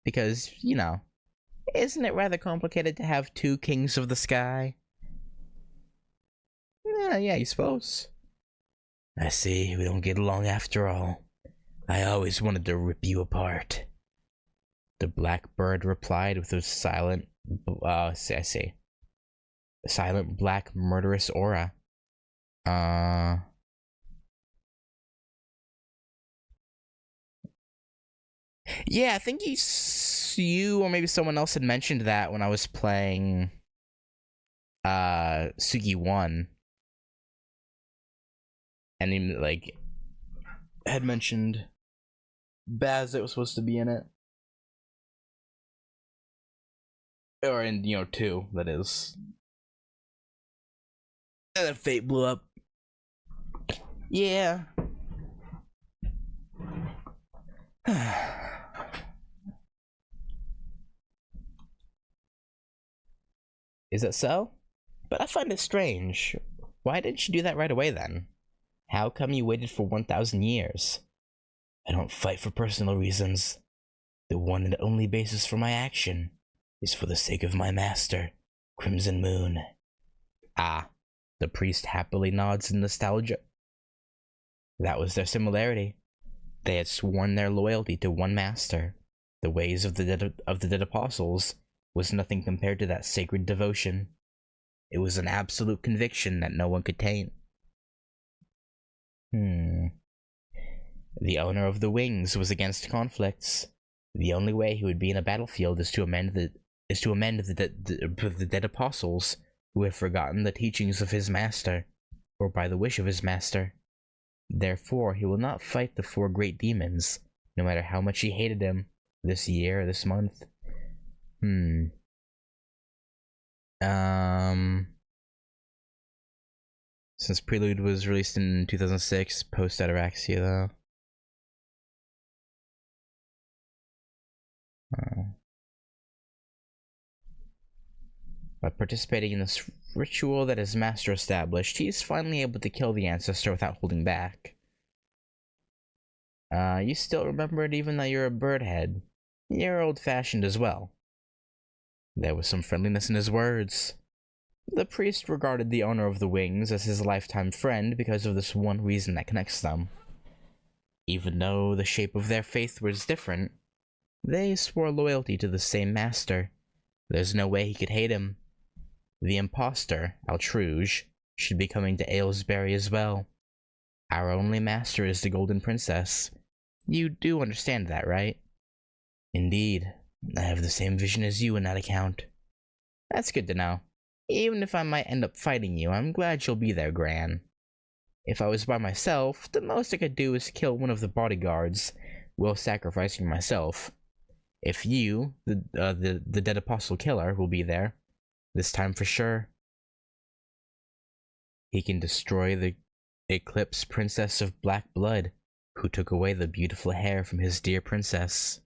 Because, you know, isn't it rather complicated to have 2 kings of the sky? Yeah, you suppose. I see, we don't get along after all. I always wanted to rip you apart. The black bird replied with a silent, silent black murderous aura. Yeah, I think you or maybe someone else had mentioned that when I was playing, Sugi 1. And he, like, had mentioned Baz that was supposed to be in it. Or in, 2, that is. And then Fate blew up. Yeah. Is that so? But I find it strange. Why didn't you do that right away then? How come you waited for 1,000 years? I don't fight for personal reasons. The one and only basis for my action is for the sake of my master, Crimson Moon. Ah, The priest happily nods in nostalgia. That was their similarity. They had sworn their loyalty to one master. The ways of the dead apostles was nothing compared to that sacred devotion. It was an absolute conviction that no one could taint. The owner of the wings was against conflicts. The only way he would be in a battlefield is to amend the dead apostles who had forgotten the teachings of his master, or by the wish of his master. Therefore, he will not fight the 4 great demons, no matter how much he hated them, this year or this month. Since Prelude was released in 2006, post Ataraxia though. By participating in this ritual that his master established, he's finally able to kill the ancestor without holding back. You still remember it even though you're a birdhead. You're old-fashioned as well. There was some friendliness in his words. The priest regarded the owner of the wings as his lifetime friend because of this one reason that connects them. Even though the shape of their faith was different, they swore loyalty to the same master. There's no way he could hate him. The impostor, Altruge, should be coming to Aylesbury as well. Our only master is the Golden Princess. You do understand that, right? Indeed. I have the same vision as you in that account. That's good to know. Even if I might end up fighting you, I'm glad you'll be there, Gran. If I was by myself, the most I could do is kill one of the bodyguards, while sacrificing myself. If you, the dead apostle killer, will be there, this time for sure, he can destroy the Eclipse Princess of Black Blood, who took away the beautiful hair from his dear princess.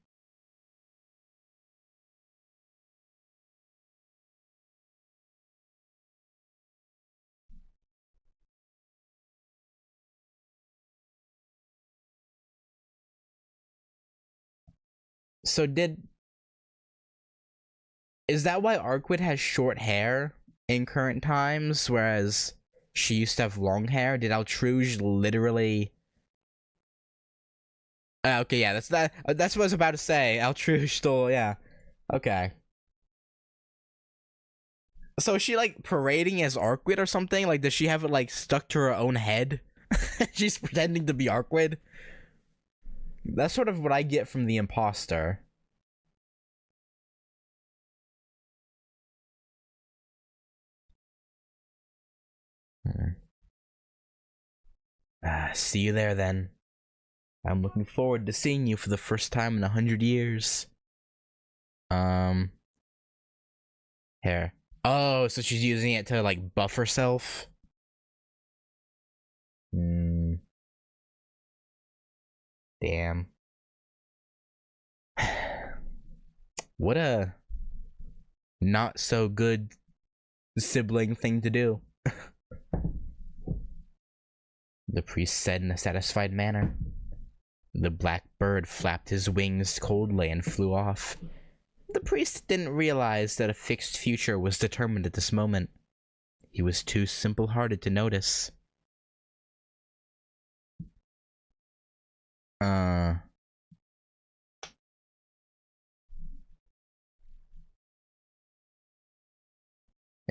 So is that why Arquid has short hair in current times, whereas she used to have long hair? Did Altruge literally... okay, yeah, that's what I was about to say. Altruge stole, yeah. Okay. So is she, like, parading as Arquid or something? Like, does she have it, like, stuck to her own head? She's pretending to be Arquid? That's sort of what I get from the imposter. See you there then. I'm looking forward to seeing you for the first time in 100 years. Hair. Oh, so she's using it to, like, buff herself? Damn. What a not so good sibling thing to do. The priest said in a satisfied manner. The black bird flapped his wings coldly and flew off. The priest didn't realize that a fixed future was determined at this moment. He was too simple-hearted to notice.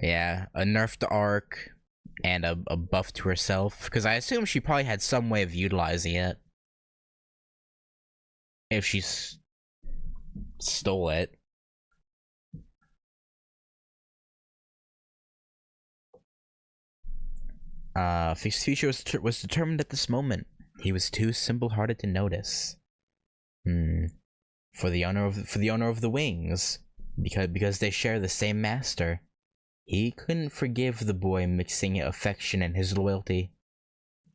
Yeah, a nerfed arc and a buff to herself, because I assume she probably had some way of utilizing it. If she stole it. Fixed future was determined at this moment. He was too simple-hearted to notice. For the owner of the wings, because they share the same master, he couldn't forgive the boy mixing affection and his loyalty.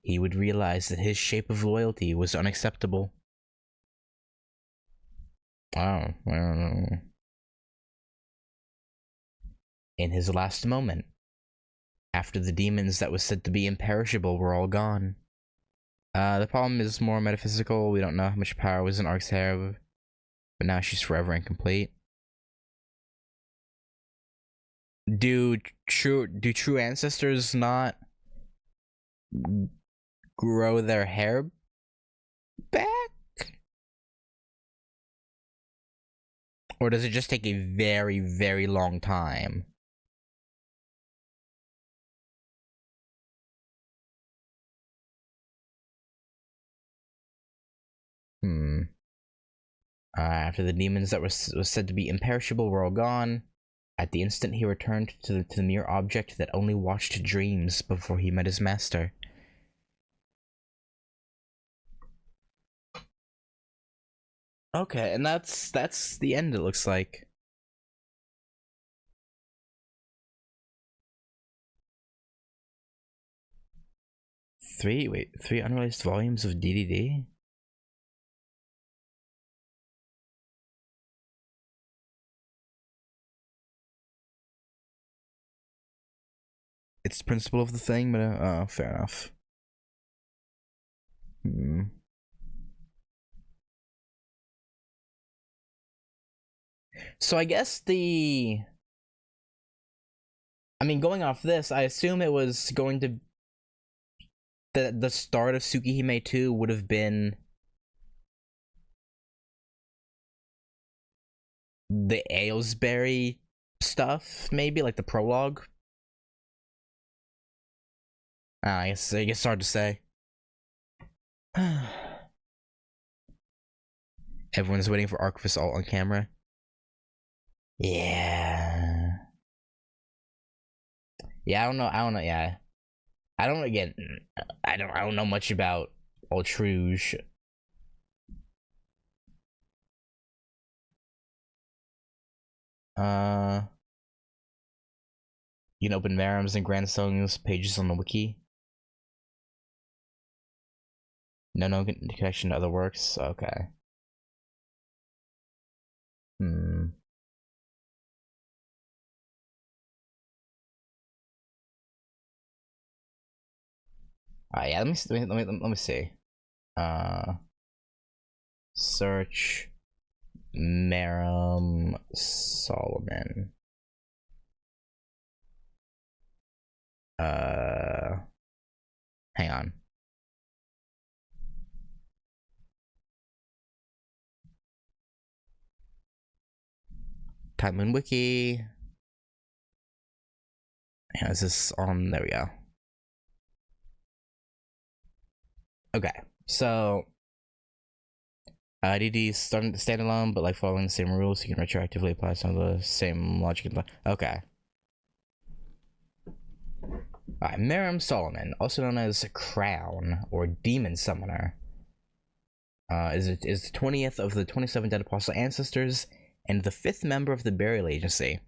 He would realize that his shape of loyalty was unacceptable. I don't know. In his last moment, after the demons that was said to be imperishable were all gone. The problem is more metaphysical. We don't know how much power was in Ark's hair, but now she's forever incomplete. Do true ancestors not grow their hair back? Or does it just take a very, very long time? After the demons that was said to be imperishable were all gone, at the instant he returned to the mere object that only watched dreams before he met his master. Okay, and that's the end, it looks like. Three unreleased volumes of DDD? It's the principle of the thing, but fair enough. So I guess going off this, I assume it was going to the start of Tsukihime II would have been the Aylesbury stuff, maybe like the prologue. I guess it's hard to say. Everyone's waiting for Archivist Alt on camera. Yeah. Yeah, I don't know. Yeah, I don't know much about Altruge. You can open Marim's and Grandson's pages on the wiki. No connection to other works. Okay. Yeah. Let me see. Search Marim Solomon. Hang on. Time Moon Wiki. Yeah, is this on? There we go. Okay, so DD is starting to stand alone, but like following the same rules, you can retroactively apply some of the same logic. Okay. Alright, Marim Solomon, also known as Crown or Demon Summoner, is the 20th of the 27 Dead Apostle Ancestors and the 5th member of the Burial Agency.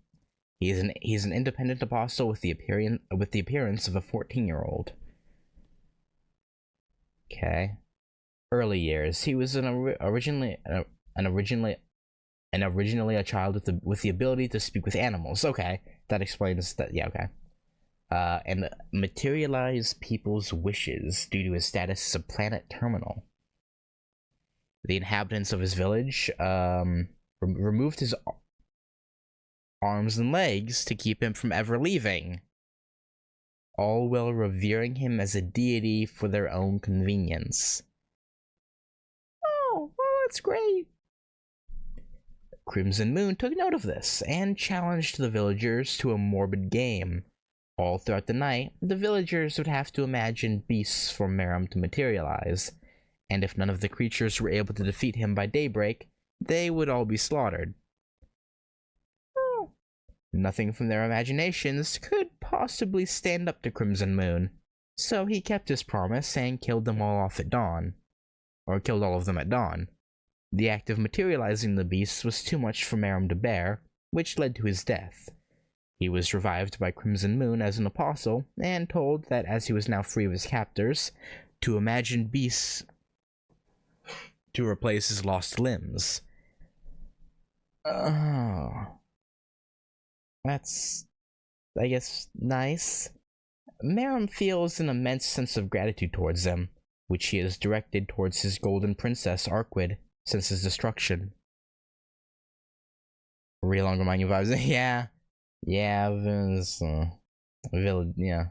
He is an independent apostle with the appearance of a 14-year-old. Okay. Early years. He was originally a child with the ability to speak with animals. Okay, that explains that. Yeah, okay. And materialize people's wishes due to his status as a planet terminal. The inhabitants of his village removed his arms and legs to keep him from ever leaving, all while revering him as a deity for their own convenience. Oh, well, that's great. Crimson Moon took note of this and challenged the villagers to a morbid game. All throughout the night, the villagers would have to imagine beasts for Marim to materialize, and if none of the creatures were able to defeat him by daybreak, they would all be slaughtered. Oh. Nothing from their imaginations could possibly stand up to Crimson Moon, so he kept his promise and killed them all off at dawn. Or killed all of them at dawn. The act of materializing the beasts was too much for Marim to bear, which led to his death. He was revived by Crimson Moon as an apostle, and told that as he was now free of his captors, to imagine beasts to replace his lost limbs. Oh. That's, I guess, nice. Marim feels an immense sense of gratitude towards them, which he has directed towards his golden princess, Arquid, since his destruction. Real longer mind vibes. Yeah. Yeah, village. Yeah,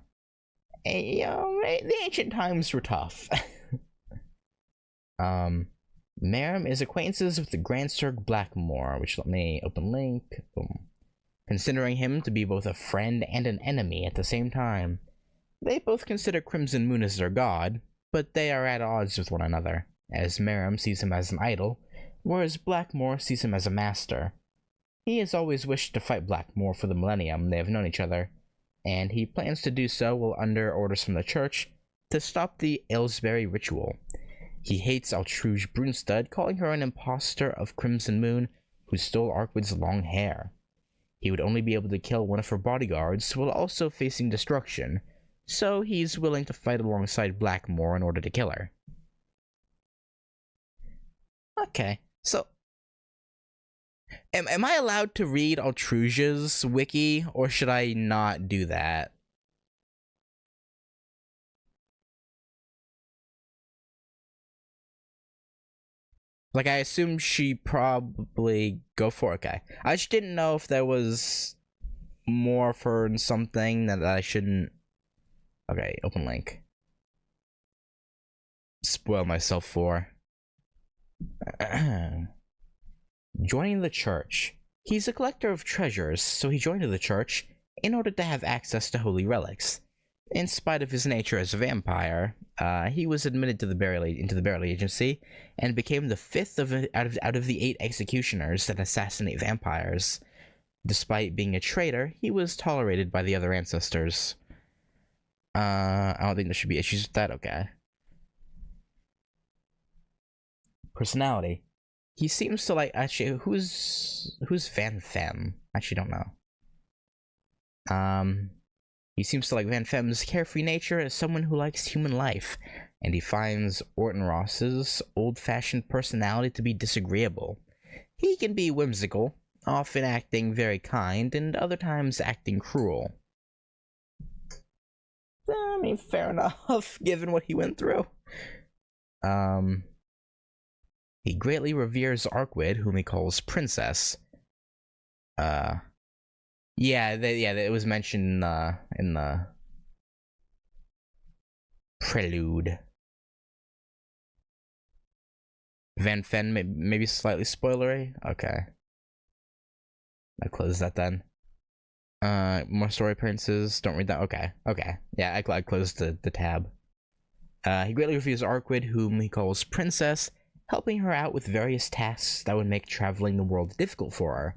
the ancient times were tough. Merrim is acquaintances with the Grand Cirque Blackmore, which let me open link. Boom. Considering him to be both a friend and an enemy at the same time. They both consider Crimson Moon as their god, but they are at odds with one another, as Merrim sees him as an idol, whereas Blackmore sees him as a master. He has always wished to fight Blackmore for the millennium they have known each other, and he plans to do so while under orders from the church to stop the Aylesbury ritual. He hates Altruge Brunstad, calling her an impostor of Crimson Moon who stole Arkwood's long hair. He would only be able to kill one of her bodyguards while also facing destruction, so he's willing to fight alongside Blackmore in order to kill her. Okay, so am I allowed to read Altruge's wiki, or should I not do that? Like, I assume she probably go for it. Okay. I just didn't know if there was more for something that I shouldn't. Okay, open link. Spoil myself for. Joining the church. He's a collector of treasures, so he joined the church in order to have access to holy relics. In spite of his nature as a vampire, he was admitted to into the burial agency and became the fifth out of the 8 executioners that assassinate vampires. Despite being a traitor, he was tolerated by the other ancestors. I don't think there should be issues with that. Okay. Personality. He seems to like, actually, who's Van Femme? Actually, don't know. He seems to like Van Femme's carefree nature as someone who likes human life, and he finds Orton Ross's old-fashioned personality to be disagreeable. He can be whimsical, often acting very kind, and other times acting cruel. I mean, fair enough, given what he went through. He greatly reveres Arkwood, whom he calls Princess. It was mentioned in the Prelude. Van Fen, maybe slightly spoilery? Okay. I close that then. More story appearances, don't read that. Okay. Yeah, I closed the tab. He greatly reveres Arkwood, whom he calls Princess, helping her out with various tasks that would make traveling the world difficult for her.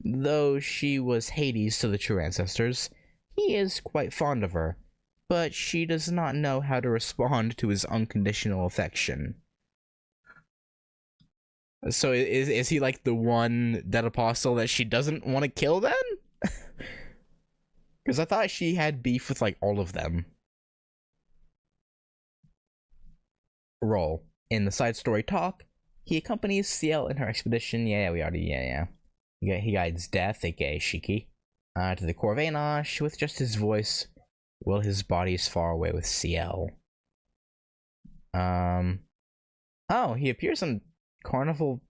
Though she was Hades to the true ancestors, he is quite fond of her, but she does not know how to respond to his unconditional affection. So is he like the one dead apostle that she doesn't want to kill then? Because I thought she had beef with like all of them. Role. In the side story Talk, he accompanies Ciel in her expedition. Yeah. He guides Death, aka Shiki, to the Corvainosh with just his voice, while his body is far away with Ciel. Oh, he appears on Carnival.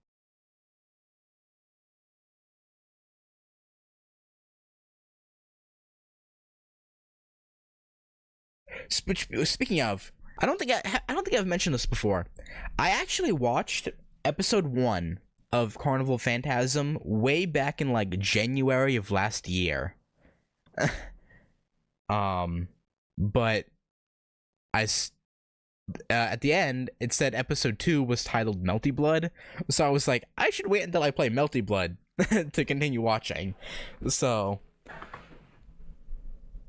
Speaking of, I don't think I've mentioned this before. I actually watched episode 1 of Carnival Phantasm way back in like January of last year. But at the end it said episode 2 was titled Melty Blood, so I was like, I should wait until I play Melty Blood to continue watching. So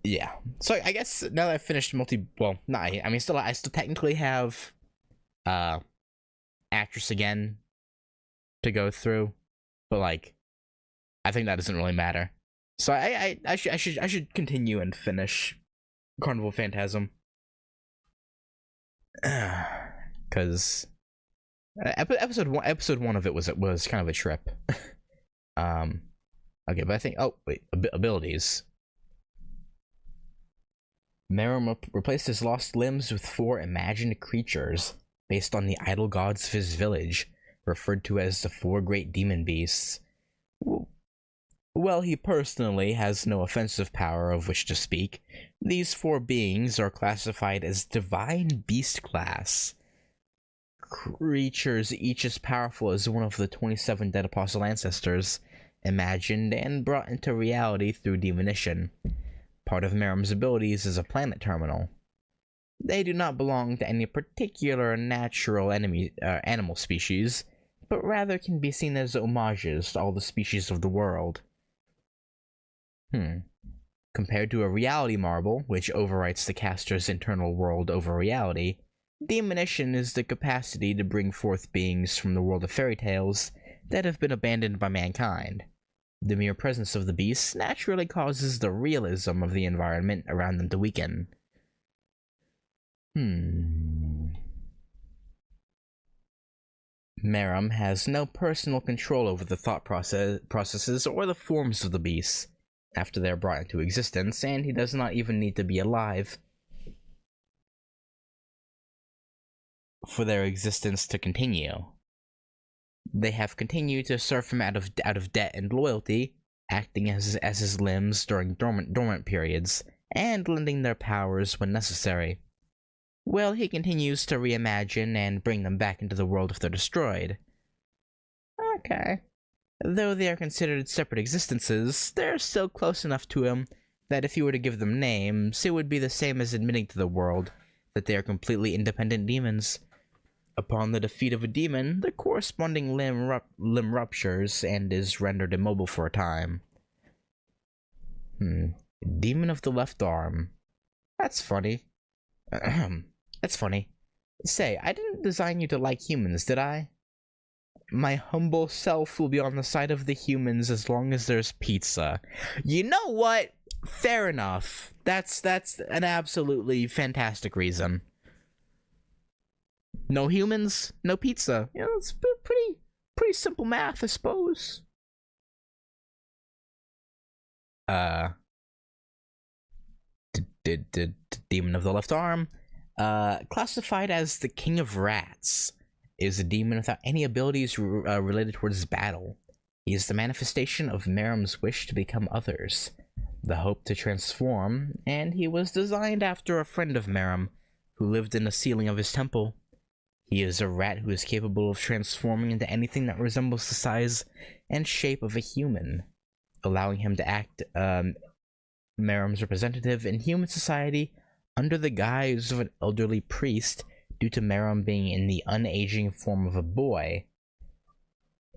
yeah, so I guess now that I've finished I still technically have Actress Again to go through, but like I think that doesn't really matter. So I should continue and finish Carnival Phantasm, because episode one of it was kind of a trip. Okay, but I think abilities. Merrim replaced his lost limbs with 4 imagined creatures based on the idol gods of his village, referred to as the 4 great demon beasts. While he personally has no offensive power of which to speak, these four beings are classified as Divine Beast class. Creatures each as powerful as one of the 27 dead apostle ancestors, imagined and brought into reality through demonition. Part of Merrim's abilities is a planet terminal. They do not belong to any particular natural animal species, but rather can be seen as homages to all the species of the world. Compared to a reality marble, which overwrites the caster's internal world over reality, demonition is the capacity to bring forth beings from the world of fairy tales that have been abandoned by mankind. The mere presence of the beasts naturally causes the realism of the environment around them to weaken. Merrim has no personal control over the thought processes or the forms of the beasts after they are brought into existence, and he does not even need to be alive for their existence to continue. They have continued to serve him out of debt and loyalty, acting as his limbs during dormant periods, and lending their powers when necessary. Well, he continues to reimagine and bring them back into the world if they're destroyed. Okay. Though they are considered separate existences, they're still close enough to him that if you were to give them names, it would be the same as admitting to the world that they are completely independent demons. Upon the defeat of a demon, the corresponding limb ruptures and is rendered immobile for a time. Demon of the left arm. That's funny. That's funny. Say, I didn't design you to like humans, did I? My humble self will be on the side of the humans as long as there's pizza. You know what? Fair enough. That's an absolutely fantastic reason. No humans, no pizza. You know, it's pretty simple math, I suppose. Demon of the left arm. Classified as the King of Rats, is a demon without any abilities related towards battle. He is the manifestation of Merrim's wish to become others, the hope to transform, and he was designed after a friend of Merrim who lived in the ceiling of his temple. He is a rat who is capable of transforming into anything that resembles the size and shape of a human, allowing him to act Merrim's representative in human society under the guise of an elderly priest due to Merrim being in the unaging form of a boy.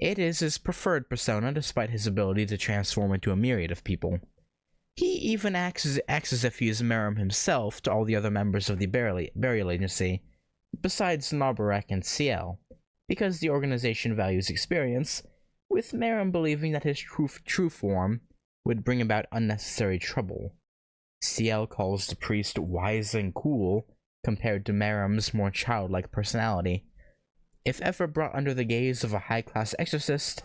It is his preferred persona despite his ability to transform into a myriad of people. He even acts as if he is Merrim himself to all the other members of the burial agency, besides Narbarek and Ciel, because the organization values experience, with Merrim believing that his true form would bring about unnecessary trouble. Ciel calls the priest wise and cool, compared to Merrim's more childlike personality. If ever brought under the gaze of a high-class exorcist,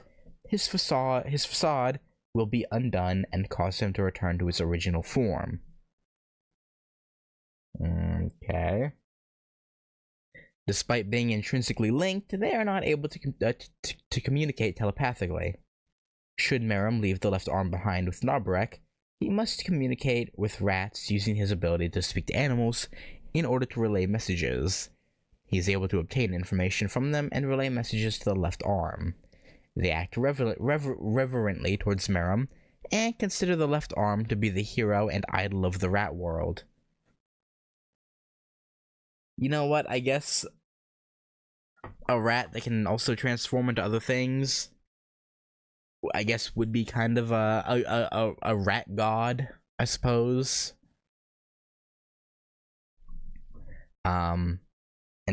his facade will be undone and cause him to return to his original form. Okay. Despite being intrinsically linked, they are not able to communicate telepathically. Should Merrim leave the left arm behind with Narbarek, he must communicate with rats using his ability to speak to animals in order to relay messages. He is able to obtain information from them and relay messages to the left arm. They act reverently towards Merrim and consider the left arm to be the hero and idol of the rat world. You know what? I guess a rat that can also transform into other things, I guess, would be kind of a rat god, I suppose. And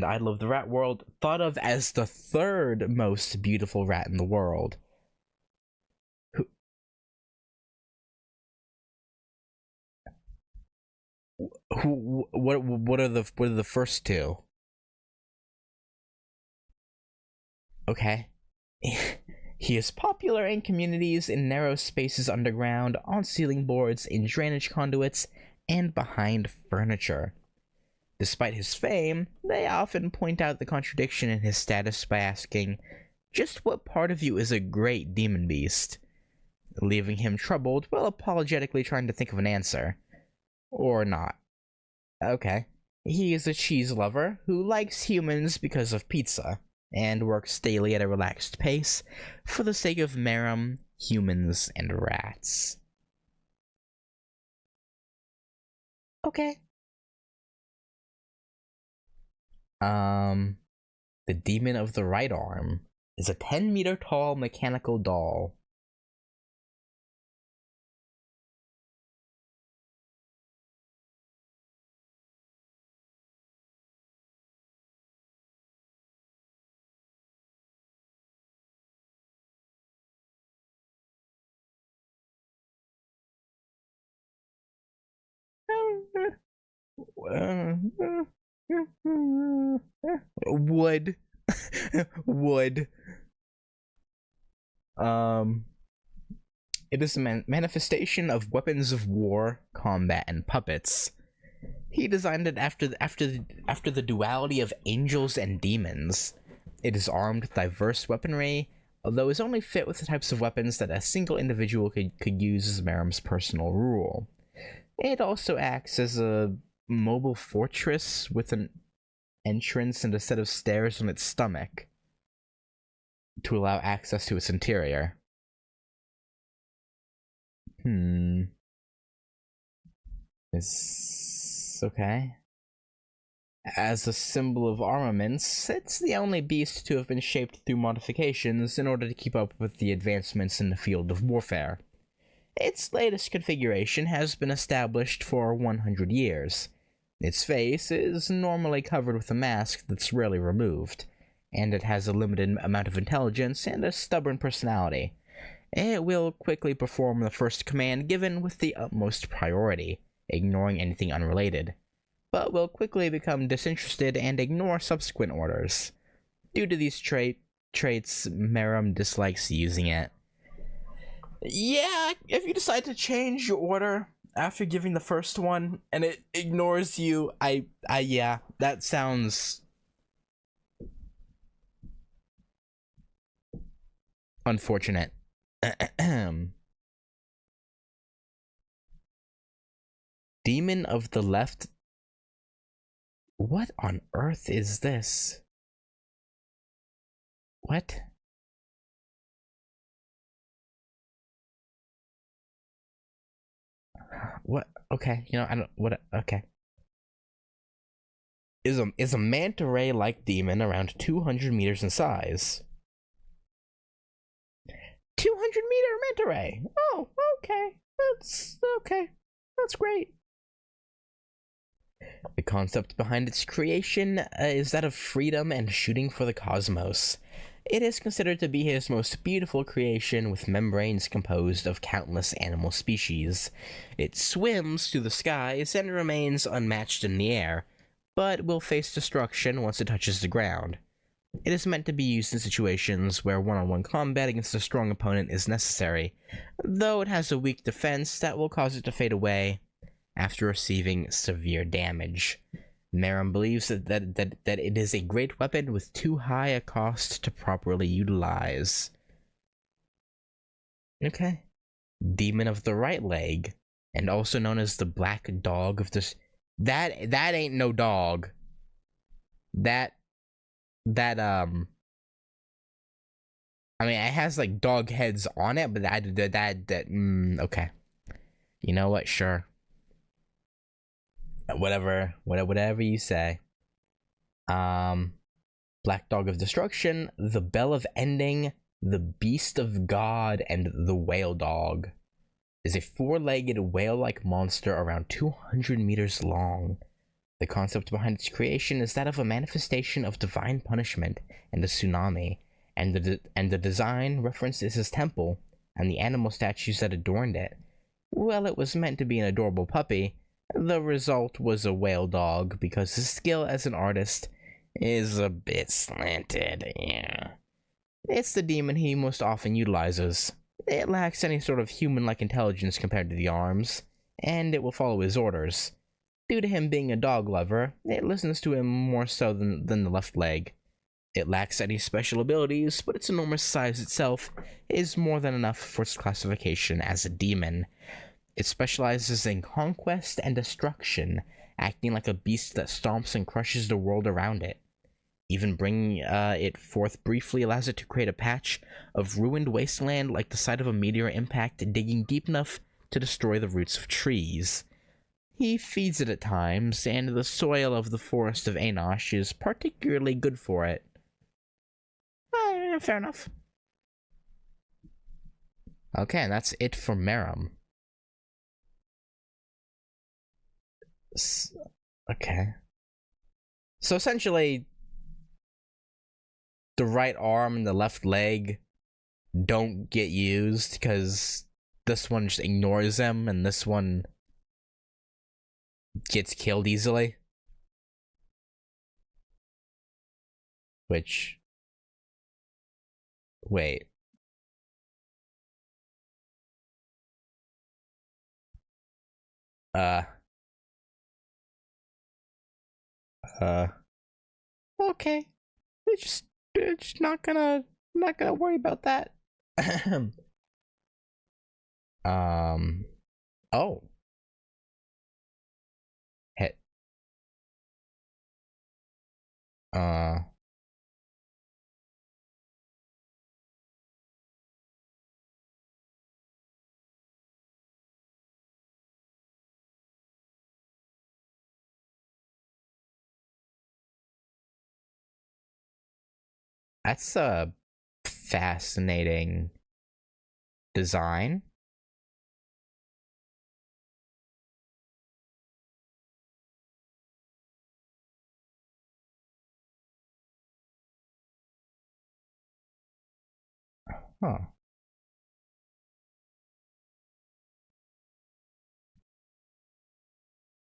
idol of the rat world, thought of as the third most beautiful rat in the world. What are the first two? Okay. He is popular in communities in narrow spaces underground, on ceiling boards, in drainage conduits, and behind furniture. Despite his fame, they often point out the contradiction in his status by asking, just what part of you is a great demon beast? leaving him troubled while apologetically trying to think of an answer. Or not. Okay. He is a cheese lover who likes humans because of pizza, and works daily at a relaxed pace for the sake of Merum, humans, and rats. Okay. The Demon of the Right Arm is a 10-meter tall mechanical doll. Wood. Wood. It is a manifestation of weapons of war, combat, and puppets. He designed it after the duality of angels and demons. It is armed with diverse weaponry, although is only fit with the types of weapons that a single individual could use as Merum's personal rule. It also acts as a mobile fortress with an entrance and a set of stairs on its stomach to allow access to its interior. It's okay. As a symbol of armaments, it's the only beast to have been shaped through modifications in order to keep up with the advancements in the field of warfare. Its latest configuration has been established for 100 years. Its face is normally covered with a mask that's rarely removed, and it has a limited amount of intelligence and a stubborn personality. It will quickly perform the first command given with the utmost priority, ignoring anything unrelated, but will quickly become disinterested and ignore subsequent orders. Due to these traits, Merum dislikes using it. Yeah, if you decide to change your order after giving the first one and it ignores you, yeah, that sounds unfortunate. Demon of the Left. What on earth is this? What? What? Okay, I don't. What? Okay. Is a manta ray-like demon around 200 meters in size. 200-meter manta ray. Oh, okay. That's okay. That's great. The concept behind its creation is that of freedom and shooting for the cosmos. It is considered to be his most beautiful creation, with membranes composed of countless animal species. It swims through the skies and remains unmatched in the air, but will face destruction once it touches the ground. It is meant to be used in situations where one-on-one combat against a strong opponent is necessary, though it has a weak defense that will cause it to fade away after receiving severe damage. Merum believes that it is a great weapon with too high a cost to properly utilize. Okay. Demon of the Right Leg, and also known as the Black Dog of this. That ain't no dog. I mean, it has like dog heads on it, but okay. You know what? Sure. Whatever you say. Black Dog of Destruction, the Bell of Ending, the Beast of God, and the Whale Dog is a 4-legged whale-like monster around 200 meters long. The concept behind its creation is that of a manifestation of divine punishment and a tsunami, and the design references his temple and the animal statues that adorned it. Well, it was meant to be an adorable puppy. The result was a whale dog because his skill as an artist is a bit slanted, yeah. It's the demon he most often utilizes. It lacks any sort of human-like intelligence compared to the arms, and it will follow his orders. Due to him being a dog lover, it listens to him more so than the left leg. It lacks any special abilities, but its enormous size itself is more than enough for its classification as a demon. It specializes in conquest and destruction, acting like a beast that stomps and crushes the world around it. Even bringing it forth briefly allows it to create a patch of ruined wasteland like the site of a meteor impact, digging deep enough to destroy the roots of trees. He feeds it at times, and the soil of the forest of Enosh is particularly good for it. Fair enough. Okay, and that's it for Merum. Okay. So essentially, the right arm and the left leg don't get used because this one just ignores them and this one gets killed easily. Which... Wait. Okay. It's just not gonna worry about that. Oh. Hit. That's a fascinating design. Huh.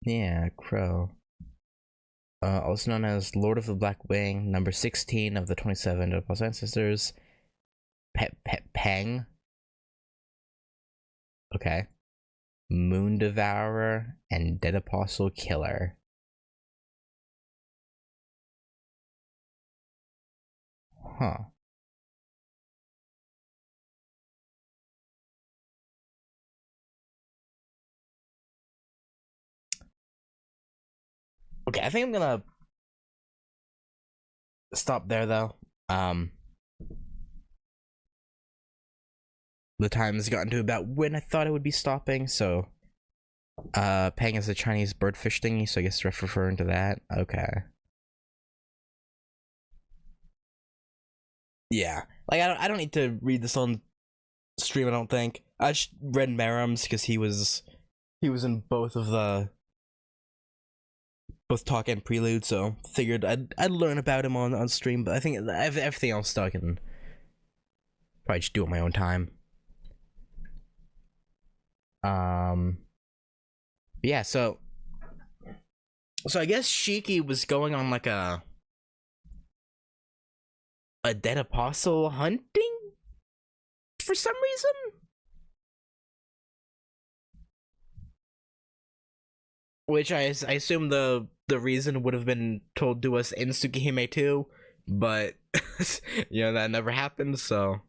Yeah, Crow. Also known as Lord of the Black Wing, number 16 of the 27 of Paul's ancestors. Peng. Okay. Moon Devourer and Dead Apostle Killer. Huh. Okay, I think I'm gonna stop there though. The time has gotten to about when I thought it would be stopping, so Peng is a Chinese birdfish thingy, so I guess referring to that. Okay. Yeah. Like I don't need to read this on stream, I don't think. I just read Merum's because he was in both Talk and Prelude, so figured I'd learn about him on stream, but I think everything else I can probably just do it on my own time. Yeah, so I guess Shiki was going on like a dead apostle hunting for some reason. Which I assume the reason would have been told to us in Tsukihime II, but you know that never happened. So,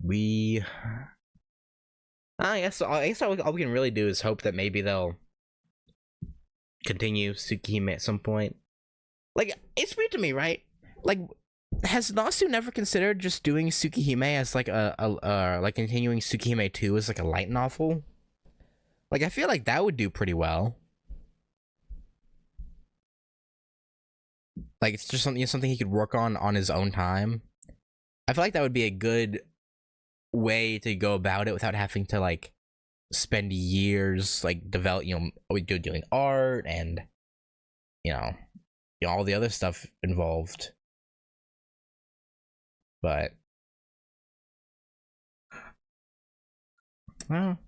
we. I guess all we can really do is hope that maybe they'll continue Tsukihime at some point. Like, it's weird to me, right? Like, has Nasu never considered just doing Tsukihime as like like continuing Tsukihime 2 as like a light novel? Like, I feel like that would do pretty well. Like, it's just something he could work on his own time. I feel like that would be a good way to go about it without having to like spend years like doing art and all the other stuff involved. But well,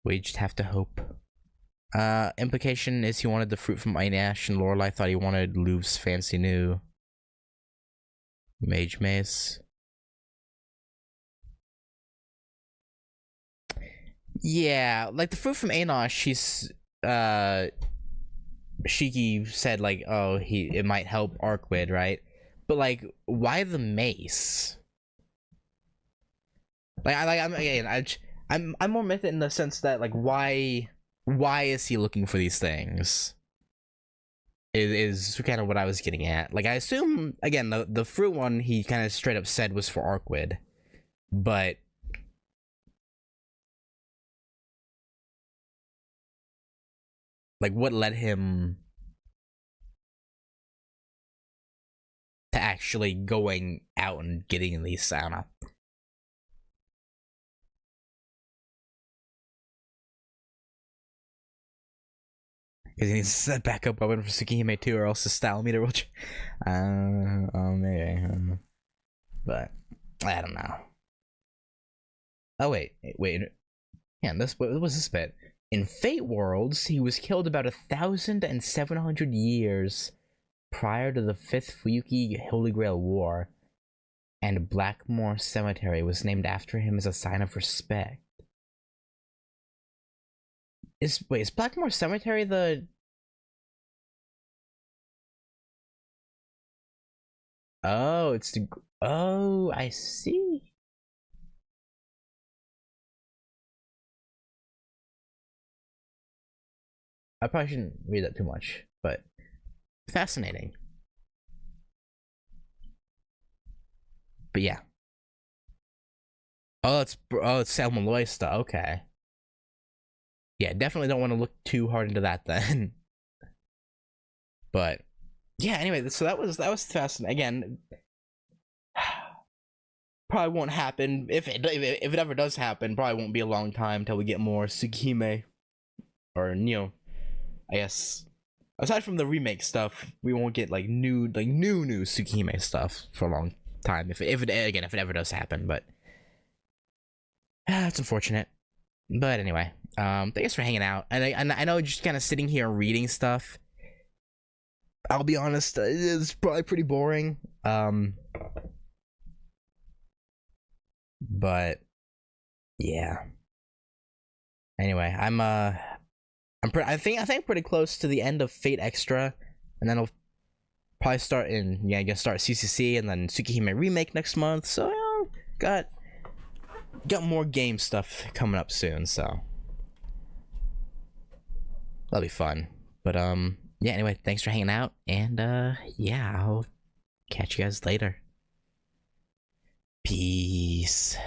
we just have to hope. Implication is he wanted the fruit from Einash, and Lorelei thought he wanted Louv's fancy new mage mace. Yeah, like the fruit from Anosh, Shiki said like, oh, it might help Arkwid, right? But like, why the mace? Like I'm more with it in the sense that like, why is he looking for these things? Is kind of what I was getting at. Like, I assume again the fruit one he kind of straight up said was for Arkwid, but like, what led him to actually going out and getting these? I don't know. Because he needs to set backup weapon for Tsukihime II, or else the style meter will. Maybe. But I don't know. Oh wait. Yeah, what was this bit? In Fate Worlds, he was killed about 1,700 years prior to the Fifth Fuyuki Holy Grail War, and Blackmore Cemetery was named after him as a sign of respect. Is Blackmore Cemetery the... Oh, it's the... Oh, I see. I probably shouldn't read that too much, but fascinating. But yeah. Oh, it's Selma Loista. Okay. Yeah, definitely don't want to look too hard into that then. But yeah, anyway, so that was fascinating. Again, probably won't happen. If it ever does happen, probably won't be a long time till we get more Tsukihime, or I guess aside from the remake stuff, we won't get like new Tsukihime stuff for a long time. If it ever does happen, but it's unfortunate. But anyway, thanks for hanging out. And I know just kind of sitting here reading stuff, I'll be honest, it's probably pretty boring. But yeah. Anyway, I think pretty close to the end of Fate Extra, and then I'll probably start CCC and then Tsukihime remake next month. So got more game stuff coming up soon, so that'll be fun. But yeah, anyway, thanks for hanging out, and yeah, I'll catch you guys later. Peace.